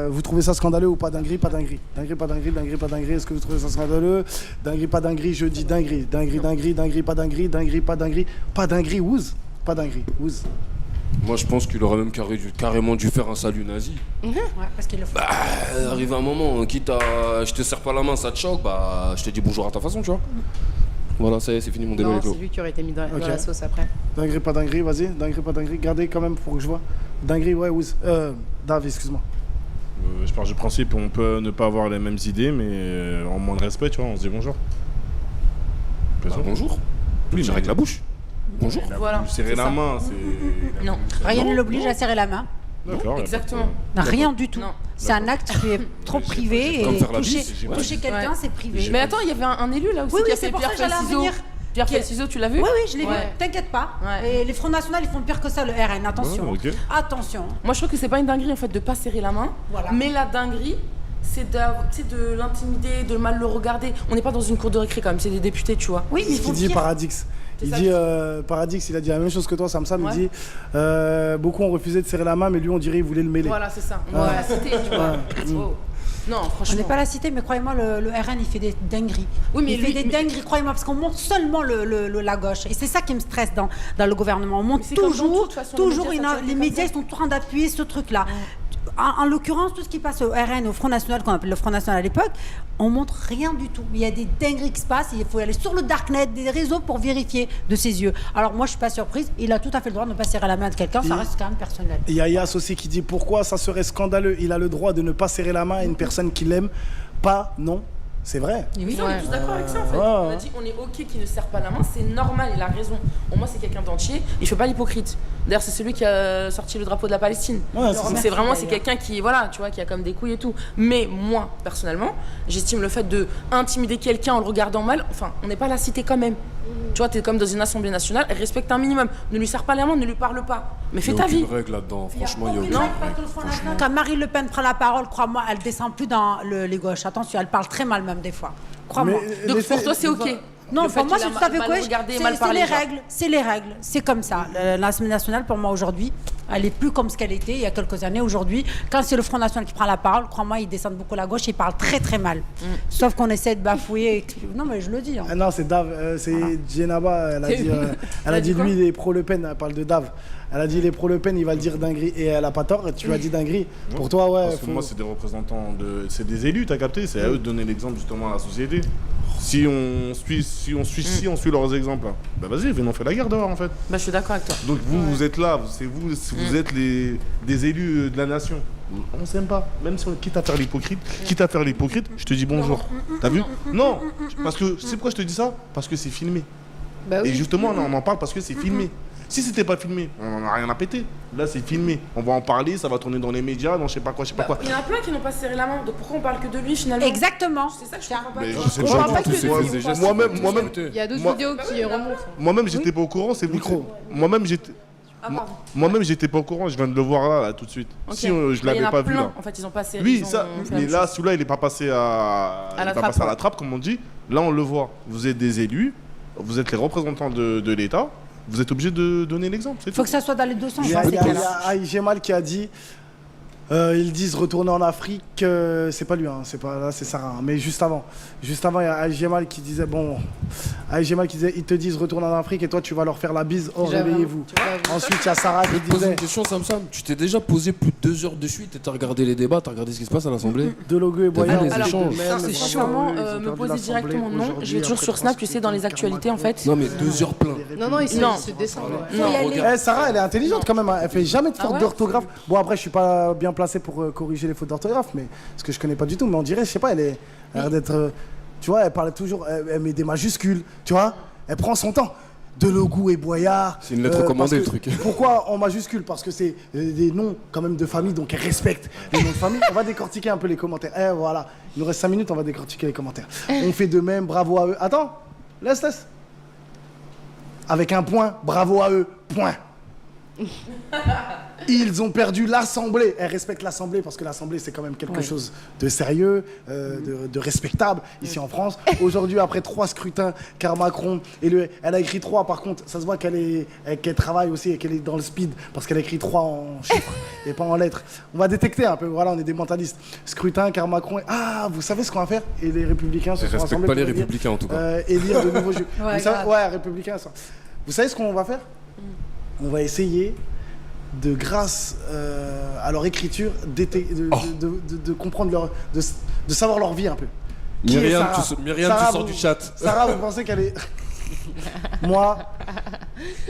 vous trouvez ça scandaleux ou pas? Dinguerie, pas dinguerie. Dinguerie, pas dinguerie, dinguerie, pas dinguerie. Est-ce que vous trouvez ça scandaleux? Dinguerie, pas dinguerie, je dis dinguerie. Dinguerie, dinguerie, dinguerie, pas dinguerie. Dinguerie, pas dinguerie. Pas dinguerie, ouz. Pas dinguerie, ouz. Moi, je pense qu'il aurait même carrément dû faire un salut nazi. Ouais, parce qu'il le fait. Arrive un moment, quitte à je te serre pas la main, ça te choque, bah je te dis bonjour à ta façon, tu vois. Voilà, ça y est, c'est fini mon débat. Non, c'est lui qui aurait été mis dans la sauce après. Dinguerie, pas dinguerie, vas-y. Dinguerie, pas dinguerie. Gardez quand même pour que je vois. Dinguerie, ouais, ouz. Dave, excuse-moi. Je pars du principe on peut ne pas avoir les mêmes idées, mais en moins de respect, tu vois, on se dit bonjour. Bonjour. Oui, j'arrête la bouche. Bonjour. Voilà. Serrer la main, c'est. Non. Rien ne l'oblige à serrer la main. D'accord. Exactement. Rien du tout. C'est un acte qui est trop privé et toucher quelqu'un, Ouais. c'est privé. Mais attends, il y avait un élu là aussi Oui, qui a c'est fait pour pierre, ça que j'allais en ciseaux. venir. Pierre, feuille, ciseaux, tu l'as vu? Oui, je l'ai vu. Ouais. T'inquiète pas. Ouais. Et les Fronts National, ils font pire que ça, le RN. Attention. Ouais, ok. Attention. Moi, je trouve que c'est pas une dinguerie en fait de pas serrer la main. Voilà. Mais la dinguerie, c'est de l'intimider, de mal le regarder. On n'est pas dans une cour de récré quand même, c'est des députés, tu vois. Oui, mais Ce qu'il dit Paradix. Il dit, Paradix, il a dit la même chose que toi, Samsam. Ouais. Il dit beaucoup ont refusé de serrer la main, mais lui, on dirait il voulait le mêler. Voilà, c'est ça. On va la citer, tu vois. Oh. Non, On franchement. n'est pas la cité, mais croyez-moi, le RN, il fait des dingueries. Oui, mais il fait des dingueries, croyez-moi, parce qu'on montre seulement la gauche. Et c'est ça qui me stresse dans le gouvernement. On montre c'est comme dans tout, de toujours, toute façon, toujours, les médias, ça a été les comme médias, ça. ils sont en train d'appuyer ce truc-là. En l'occurrence, tout ce qui passe au RN, au Front National, qu'on appelle le Front National à l'époque, on montre rien du tout. Il y a des dingueries qui se passent, il faut aller sur le darknet, des réseaux pour vérifier de ses yeux. Alors moi, je suis pas surprise, il a tout à fait le droit de ne pas serrer la main de quelqu'un, ça reste quand même personnel. Il y a Yas aussi qui dit pourquoi ça serait scandaleux. Il a le droit de ne pas serrer la main à une personne qu'il aime. Pas, non. C'est vrai. Oui, on est tous d'accord avec ça en fait. Ouais. On a dit on est ok qu'il ne serre pas la main, c'est normal, il a raison. Au moins c'est quelqu'un d'entier, il fait pas l'hypocrite. D'ailleurs c'est celui qui a sorti le drapeau de la Palestine. Ouais, Donc c'est vraiment quelqu'un qui voilà, tu vois, qui a comme des couilles et tout. Mais moi personnellement, j'estime le fait de intimider quelqu'un en le regardant mal, enfin, on n'est pas la cité quand même. Tu vois, t'es comme dans une assemblée nationale, respecte un minimum. Ne lui serre pas la main, ne lui parle pas. Mais fais ta vie. Il y a aucune règle là-dedans, franchement, il y a aucune règle. Quand Marine Le Pen prend la parole, crois-moi, elle descend plus dans les gauches. Attention, elle parle très mal même des fois. Crois-moi. Donc pour toi c'est ok. Non, Le fait pour moi, qu'il c'est a tout à fait mal quoi. regardé, C'est mal parlé, les genre. règles, c'est les règles, c'est comme ça. L'Assemblée nationale, pour moi, aujourd'hui, elle est plus comme ce qu'elle était il y a quelques années. Aujourd'hui, quand c'est le Front National qui prend la parole, crois-moi, ils descendent beaucoup la gauche, ils parlent très très mal. Sauf qu'on essaie de bafouiller. Non, mais je le dis. Hein. Ah non, c'est Dave, c'est Djenaba, elle a dit lui, il est pro-Le Pen, elle parle de Dave. Elle a dit il est pro-Le Pen, il va le dire dinguerie. Et elle a pas tort, tu lui as dit dinguerie. Pour toi, ouais. Parce que moi, c'est des représentants, c'est des élus, t'as capté. C'est à eux de donner l'exemple justement à la société. Si on suit leurs exemples, hein, bah vas-y, venez, on fait la guerre dehors en fait. Bah je suis d'accord avec toi. Donc vous êtes là, vous êtes des élus de la nation. On s'aime pas, même si on quitte à faire l'hypocrite, je te dis bonjour. T'as vu? Non, parce que c'est pourquoi je te dis ça? Parce que c'est filmé. Bah oui. Et justement, on en parle parce que c'est filmé. Si c'était pas filmé, on n'en a rien à péter. Là, c'est filmé. On va en parler, ça va tourner dans les médias, dans je sais pas quoi. Il y en a plein qui n'ont pas serré la main, donc pourquoi on parle que de lui finalement? Exactement. C'est ça que je comprends pas. Mais je sais On pas. parle pas que de lui. Moi-même, Il y a d'autres vidéos qui remontent. moi-même, j'étais pas au courant, c'est micro. Moi-même, j'étais pas au courant, je viens de le voir là tout de suite. Ok. Si je l'avais pas vu là. En fait, ils ont pas serré. Oui, ils ont ça, fait la mais même là, chose. celui-là, il est pas passé à la trappe, comme on dit. Là, on le voit. Vous êtes des élus, vous êtes les représentants de l'État, vous êtes obligés de donner l'exemple. Il faut que ça soit dans les deux sens. Il y a Aïgemal qui a dit ils disent retourner en Afrique, c'est pas lui, hein, c'est pas là, c'est Sarah. Hein, mais juste avant, il y a Aïgemal qui disait ils te disent retourner en Afrique et toi tu vas leur faire la bise, oh réveillez-vous. Ensuite il y a Sarah qui Je vais te poser disait une question, Samsam. Tu t'es déjà posé plus de 2 heures de suite et t'as regardé les débats, t'as regardé ce qui se passe à l'Assemblée? De Logo et Boyard. les échanges. Sincèrement, me poser directement non. Je vais toujours sur Snap, tu sais, dans les actualités en fait. Non mais 2 heures plein. Non, ils Non. se descendent. Non, Eh, Sarah, elle est intelligente quand même, hein. Elle fait jamais de faute ouais d'orthographe. Bon, après, je suis pas bien placé pour corriger les fautes d'orthographe, mais parce que je connais pas du tout. Mais on dirait, je sais pas, elle a l'air d'être. Tu vois, elle parle toujours, elle met des majuscules, tu vois. Elle prend son temps. De Logo et Boyard. C'est une lettre commandée, parce le que- truc. Pourquoi en majuscule? Parce que c'est des noms quand même de famille, donc elle respecte les noms de famille. On va décortiquer un peu les commentaires. Eh voilà, il nous reste 5 minutes, on va décortiquer les commentaires. On fait de même, bravo à eux. Attends, laisse. Avec un point, bravo à eux, point. Ils ont perdu l'Assemblée. Elle respecte l'Assemblée parce que l'Assemblée, c'est quand même quelque chose de sérieux, de respectable ici en France. Aujourd'hui, après 3 scrutins, car Macron, elle a écrit 3, par contre, ça se voit qu'elle travaille aussi et qu'elle est dans le speed parce qu'elle a écrit 3 en chiffres et pas en lettres. On va détecter un peu, voilà, on est des mentalistes. Scrutin, car Macron. Ah, vous savez ce qu'on va faire? Et les Républicains se Ils sont respectent rassemblés pas les pour élire, Républicains en tout cas. élire de nouveaux juges. Ouais, Vous savez, grave. ouais, Républicains, ça. Vous savez ce qu'on va faire? On va essayer grâce à leur écriture, de comprendre de savoir leur vie un peu. Qui est Myriam, Sarah Myriam, Sarah, tu sors vous- du chat. Sarah, vous pensez qu'elle est... Moi,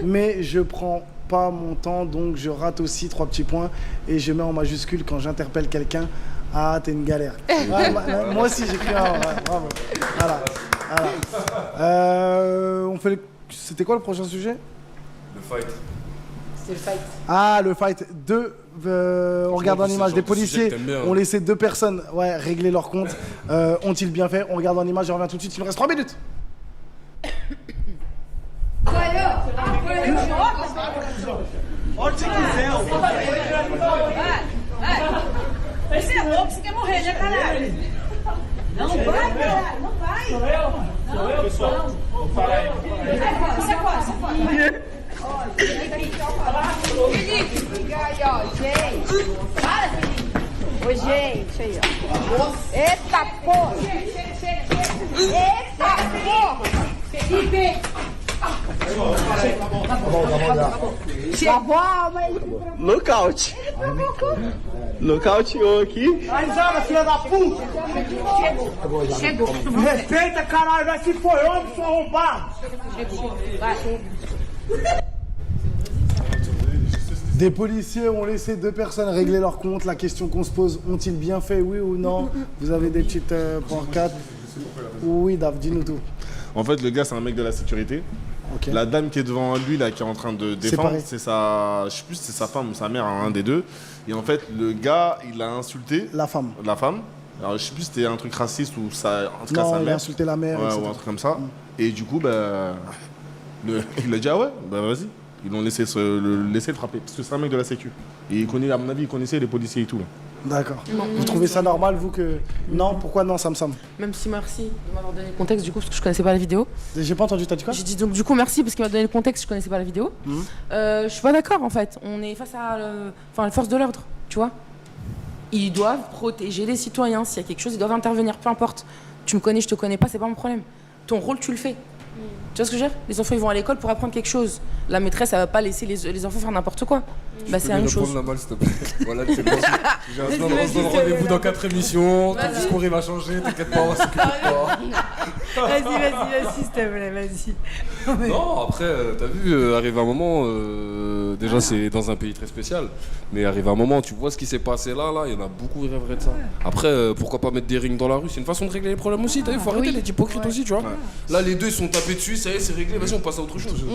mais je prends pas mon temps, donc je rate aussi 3 petits points et je mets en majuscule quand j'interpelle quelqu'un. Ah, t'es une galère. Ouais, moi aussi, j'écris un. Ouais, bravo. Voilà. On fait C'était quoi le prochain sujet? Le fight. C'est le fight. Ah, le fight. On regarde en c'est image le des genre de sujet policiers que t'aimes bien, hein. ont laissé 2 personnes régler leur compte. Ont-ils bien fait? On regarde en image, je reviens tout de suite. Il me reste 3 minutes. Você é louco, você quer morrer, né, caralho? Não vai, caralho, não vai. Sou eu? Pessoal, vou parar aí. Sai fora, sai fora. Felipe, fica aí, ó, gente. Para, Felipe. Ô, gente, aí, ó. Eita porra! Eita porra! Felipe! Tá bom, mas... Nocaute. Nocauteou aqui. Risada, filha da puta! Chegou. Respeita, caralho, vai se foi homem, sou arrombado! Des policiers ont laissé 2 personnes régler leur compte. La question qu'on se pose, ont-ils bien fait, oui ou non? Vous avez des petites pancartes? Oui, Dave, dis-nous tout. En fait, le gars, c'est un mec de la sécurité. Ok. La dame qui est devant lui, là, qui est en train de défendre, pareil. c'est sa... Je sais plus si c'est sa femme ou sa mère, un des deux. Et en fait, le gars, il a insulté... La femme. La femme. Alors, je sais plus si c'était un truc raciste ou ça... En tout cas, Non, sa il a mère. insulté la mère. Ouais, etc. ou un truc comme ça. Et du coup, bah... il a dit, ah ouais, bah vas-y. Ils l'ont laissé le frapper. Parce que c'est un mec de la sécu. Et il connaît, à mon avis, il connaissait les policiers et tout, là. D'accord. Vous trouvez ça normal, vous, que... Non, pourquoi non, Sam? Même si merci de m'avoir donné le contexte du coup parce que je connaissais pas la vidéo. J'ai pas entendu, t'as dit quoi? J'ai dit donc du coup merci parce qu'il m'a donné le contexte, je connaissais pas la vidéo. Je suis pas d'accord en fait. On est face à les forces de l'ordre, tu vois. Ils doivent protéger les citoyens. S'il y a quelque chose, ils doivent intervenir, peu importe. Tu me connais, je te connais pas, c'est pas mon problème. Ton rôle, tu le fais. Tu vois ce que je veux dire? Les enfants, ils vont à l'école pour apprendre quelque chose. La maîtresse, elle va pas laisser les enfants faire n'importe quoi. Bah, c'est la même chose. La balle, s'il te plaît. Voilà, c'est bon. On se donne rendez-vous dans 4 émissions. Ton discours, il va changer. T'inquiète pas, on va s'occuper de toi. Vas-y, s'il te plaît, vas-y. Non, après, t'as vu, arrive un moment, déjà c'est dans un pays très spécial, mais arrive un moment, tu vois ce qui s'est passé là, il y en a beaucoup qui rêveraient de ça. Après, pourquoi pas mettre des rings dans la rue? C'est une façon de régler les problèmes aussi, t'as vu, faut arrêter les hypocrites aussi, tu vois. Là, les deux ils sont tapés dessus, ça y est, c'est réglé, vas-y, on passe à autre chose.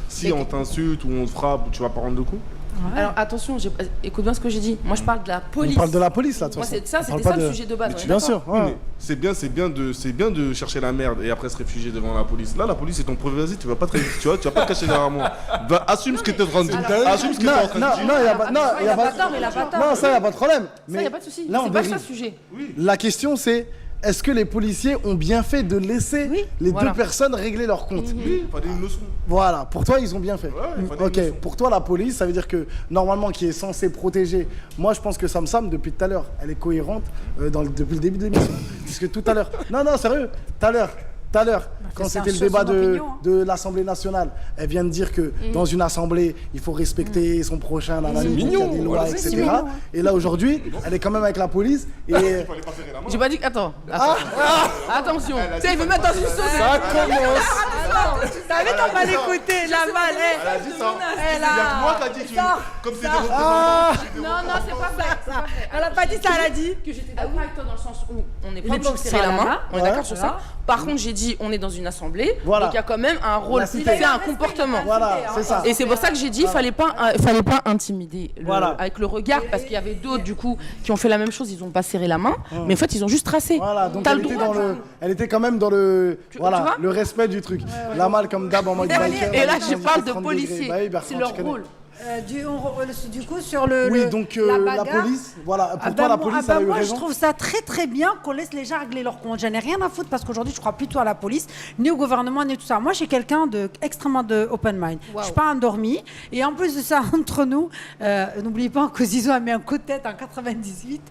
Si on t'insulte ou on te frappe, tu vas pas rendre de coups? Alors attention, écoute bien ce que j'ai dit. Moi je parle de la police. On parle de la police là, de toute Moi façon. c'était ça le sujet de base. Bien sûr. Oui, mais c'est bien de chercher la merde et après se réfugier devant la police. Là, la police c'est ton preuve, vas-y, tu vas pas te cacher derrière moi. Assume ce que t'es en train de dire. Assume ce que t'es en train de dire. Non, il y a pas Non, ça y a pas de problème. Ça y a pas de souci. Là, C'est pas ça le sujet. La question c'est, est-ce que les policiers ont bien fait de laisser les 2 personnes régler leur compte? Oui, fallait une leçon. Voilà, pour toi ils ont bien fait. Ouais, ok, pour toi la police, ça veut dire que normalement qui est censée protéger. Moi je pense que Sam depuis tout à l'heure, elle est cohérente depuis le début de l'émission. Puisque tout à l'heure, non sérieux, tout à l'heure, quand c'était le débat de l'Assemblée nationale, elle vient de dire que dans une assemblée, il faut respecter son prochain, il y a des lois, etc. Et là aujourd'hui, elle est quand même avec la police et... J'ai pas dit... Attends. Attention. Tu sais, il veut mettre dans une sauce. Ça commence. T'as vu, t'as pas l'écouté, la balle, Elle a dit ça. Il y a que moi qui a dit que comme c'est des représentants. Non, c'est pas ça. Elle a pas dit ça, elle a dit Que j'étais d'accord avec toi dans le sens où on n'est pas obligé de serrer la main. On est d'accord sur ça. Par contre, j'ai dit on est dans une assemblée, donc il y a quand même un rôle, c'est un comportement. Voilà, c'est ça. Et c'est pour ça que j'ai dit fallait pas intimider avec le regard, parce qu'il y avait d'autres du coup qui ont fait la même chose, ils ont pas serré la main, mais en fait ils ont juste tracé. Voilà, donc elle était quand même dans le respect du truc. La malle comme d'hab en mode biker. Et là je parle de policiers, c'est leur rôle. Du coup, sur donc la police, voilà, pour toi la police elle a eu moi, raison. je trouve ça très très bien qu'on laisse les gens régler leur compte. J'en ai rien à foutre parce qu'aujourd'hui, je crois plutôt à la police, ni au gouvernement, ni tout ça. Moi, je suis quelqu'un d'extrêmement open mind. Je suis pas endormie. Et en plus de ça, entre nous, n'oubliez pas que Zizou a mis un coup de tête en 98.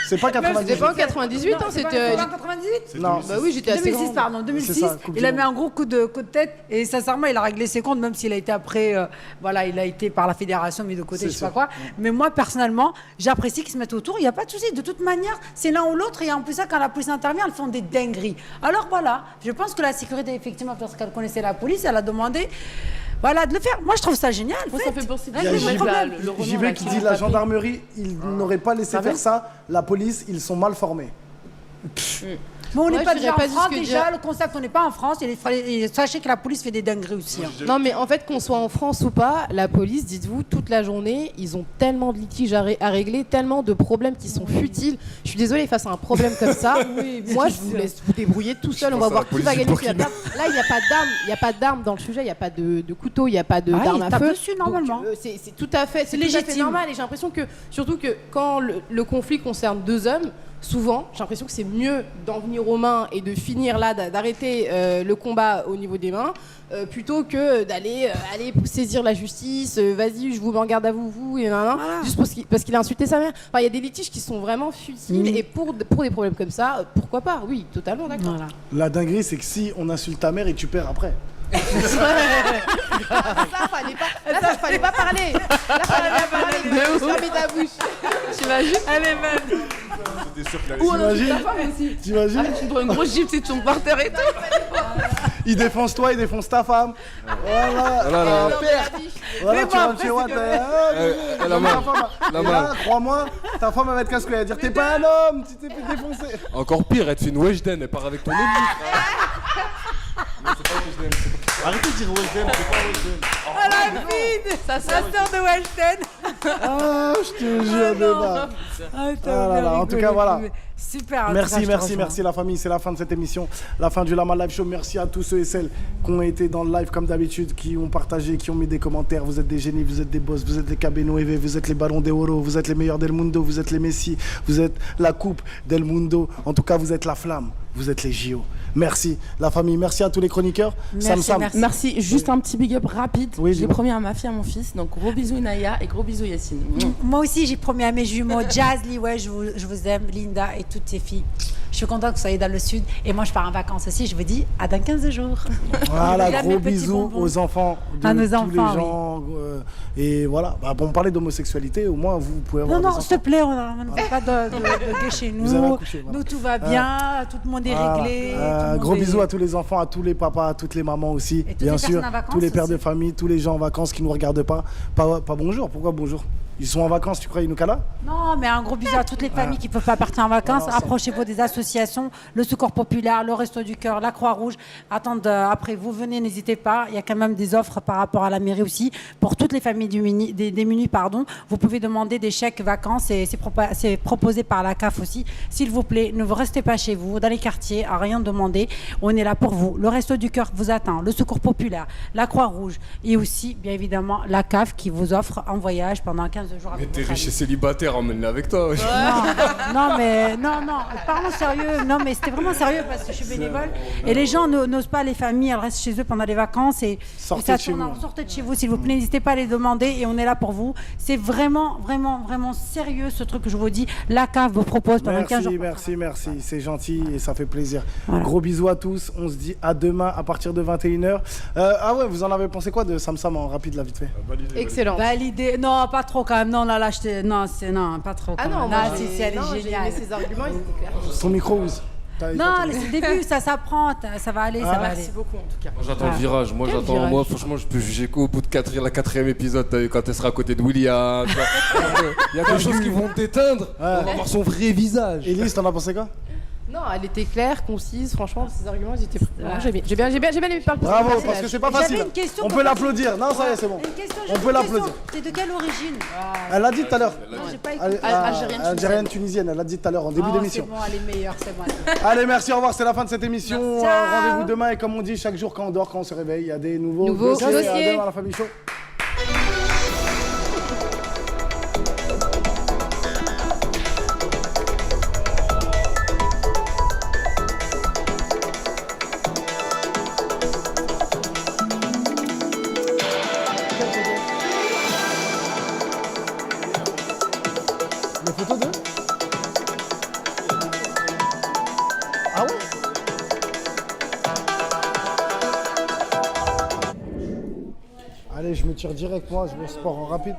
C'est pas 98. C'était pas en 98, c'était en 98. Non, bah oui, j'étais assez 2006, pardon, 2006. Ça, Il a mis un gros coup de tête et sincèrement, il a réglé ses comptes, même s'il a été après, il a été par la fédération mis de côté, je sais pas quoi. Mais moi, personnellement, j'apprécie qu'ils se mettent autour. Il n'y a pas de souci. De toute manière, c'est l'un ou l'autre. Et en plus, ça, quand la police intervient, elles font des dingueries. Alors voilà, je pense que la sécurité, effectivement, parce qu'elle connaissait la police, elle a demandé. Voilà, de le faire. Moi, je trouve ça génial. Ça fait penser Il y a JB qui dit la gendarmerie, ils n'auraient pas laissé faire ça. La police, ils sont mal formés. Mais on n'est Ouais, pas je déjà en dirais pas France, jusque déjà, dire- le concept, on n'est pas en France, et sachez que la police fait des dingueries aussi. Hein. Non, mais en fait, qu'on soit en France ou pas, la police, dites-vous, toute la journée, ils ont tellement de litiges à régler, tellement de problèmes qui sont futiles. Je suis désolée, face à un problème comme ça, moi, je vous laisse vous débrouiller tout seul. On va voir qui va gagner. Là, il n'y a pas d'armes, il n'y a pas d'armes dans le sujet, il n'y a pas de couteau, il n'y a pas d'armes à feu. Dessus, normalement. Donc, c'est tout à fait, C'est tout à fait légitime. normal. Et j'ai l'impression que, surtout que quand le conflit concerne deux hommes, souvent, j'ai l'impression que c'est mieux d'en venir aux mains et de finir là, d'arrêter le combat au niveau des mains, plutôt que d'aller aller saisir la justice, vas-y, je vous mets en garde à vous, et nan, nan, juste parce qu'il a insulté sa mère. Enfin, il y a des litiges qui sont vraiment futiles, et pour des problèmes comme ça, pourquoi pas? Oui, totalement d'accord. Voilà. La dinguerie, c'est que si on insulte ta mère et tu perds après. Ça, fallait pas parler. Là, fallait pas parler. Fermez ta bouche. T'imagines? Elle est bonne. Ou on insulte T'imagines ta femme aussi. T'imagines Ah, tu me prends une grosse gifle, tu tombes par terre et tout. Il défonce toi, il défonce ta femme. Voilà. Voilà, tu rentres chez moi. Crois-moi, ta femme elle va être casse-couille, elle va dire t'es pas un homme, tu t'es fait défoncer. Encore pire, elle te fait une Weshden, elle part avec ton ennemi. Arrêtez de dire Weshden, c'est pas Weshden. Oh la fine. Ça sort de Weshden. Ah, je te jure de bas. En tout cas, voilà. Super. Merci la famille, c'est la fin de cette émission, la fin du Lama Live Show. Merci à tous ceux et celles qui ont été dans le live comme d'habitude, qui ont partagé, qui ont mis des commentaires. Vous êtes des génies, vous êtes des boss, vous êtes les Cabeno EV, vous êtes les Ballons d'Oro, vous êtes les meilleurs del mundo, vous êtes les Messi, vous êtes la coupe del mundo. En tout cas, vous êtes la flamme, vous êtes les JO. Merci la famille, merci à tous les chroniqueurs. Merci. Juste un petit big up rapide. Oui, j'ai promis à ma fille, à mon fils. Donc gros bisous Naya et gros bisous Yacine. Moi aussi, j'ai promis à mes jumeaux, Jazz, Liway, je vous aime, Linda et toutes ces filles. Je suis contente que vous soyez dans le sud. Et moi, je pars en vacances aussi. Je vous dis à dans 15 jours. Voilà, gros bisous aux enfants de à nos tous enfants, les gens. Et voilà, pour parler d'homosexualité, au moins, vous pouvez avoir Non, s'il te plaît, on ne fait pas de gay chez nous. Vous avez accouché, voilà. Nous, tout va bien. Tout le monde est réglé. Gros bisous à tous les enfants, à tous les papas, à toutes les mamans aussi. Et bien sûr, tous les pères de famille, tous les gens en vacances qui ne nous regardent pas. Pas bonjour, pourquoi bonjour? Ils sont en vacances, tu crois, Inukala? Non, mais un gros bisou à toutes les familles qui ne peuvent pas partir en vacances. Approchez-vous des associations, le Secours Populaire, le Resto du Cœur, la Croix-Rouge. Attendez, après, vous venez, n'hésitez pas. Il y a quand même des offres par rapport à la mairie aussi. Pour toutes les familles démunies, vous pouvez demander des chèques vacances et c'est proposé par la CAF aussi. S'il vous plaît, ne vous restez pas chez vous, dans les quartiers, à rien demander. On est là pour vous. Le Resto du Cœur vous attend, le Secours Populaire, la Croix-Rouge et aussi, bien évidemment, la CAF qui vous offre un voyage pendant 15 jours. Mais t'es riche et célibataire, emmène-les avec toi. Non, parlons sérieux. Non, mais c'était vraiment sérieux parce que je suis bénévole. Et les gens n'osent pas, les familles, elles restent chez eux pendant les vacances. Sortez de chez vous, s'il vous plaît. N'hésitez pas à les demander et on est là pour vous. C'est vraiment, vraiment, vraiment sérieux ce truc que je vous dis. La CAF vous propose pendant 15 jours. Merci. C'est gentil et ça fait plaisir. Voilà. Gros bisous à tous. On se dit à demain à partir de 21h. Vous en avez pensé quoi de Samsam en rapide, là, vite fait? Excellent. Validé. Non, pas trop quand même. Non, là, non, pas trop. Ah non, si, elle est géniale. Ses arguments, ils étaient clairs. Son micro, non, c'est le début, ça s'apprend, ça va aller, ça va aller. Merci beaucoup en tout cas. Moi j'attends le virage, moi franchement je peux juger qu'au bout de la quatrième épisode, t'as vu, quand elle sera à côté de William. Il y a des choses qui vont t'éteindre, on va voir son vrai visage. Elise, t'en as pensé quoi? Non, elle était claire, concise, franchement, ses arguments, ils étaient... J'ai bien aimé parler. Bravo, parce que c'est pas facile. On peut l'applaudir. Non, ça y est, c'est bon. On peut l'applaudir. T'es de quelle origine? Elle l'a dit tout à l'heure. J'ai pas écouté. Algérienne, tunisienne, elle l'a dit tout à l'heure en début d'émission. C'est bon, elle est meilleure, c'est bon. Allez, merci, au revoir, c'est la fin de cette émission. Rendez-vous demain et comme on dit, chaque jour quand on dort, quand on se réveille, il y a des nouveaux dossiers. À demain, la famille Show. Je me tire direct, moi, je vais au sport en rapide.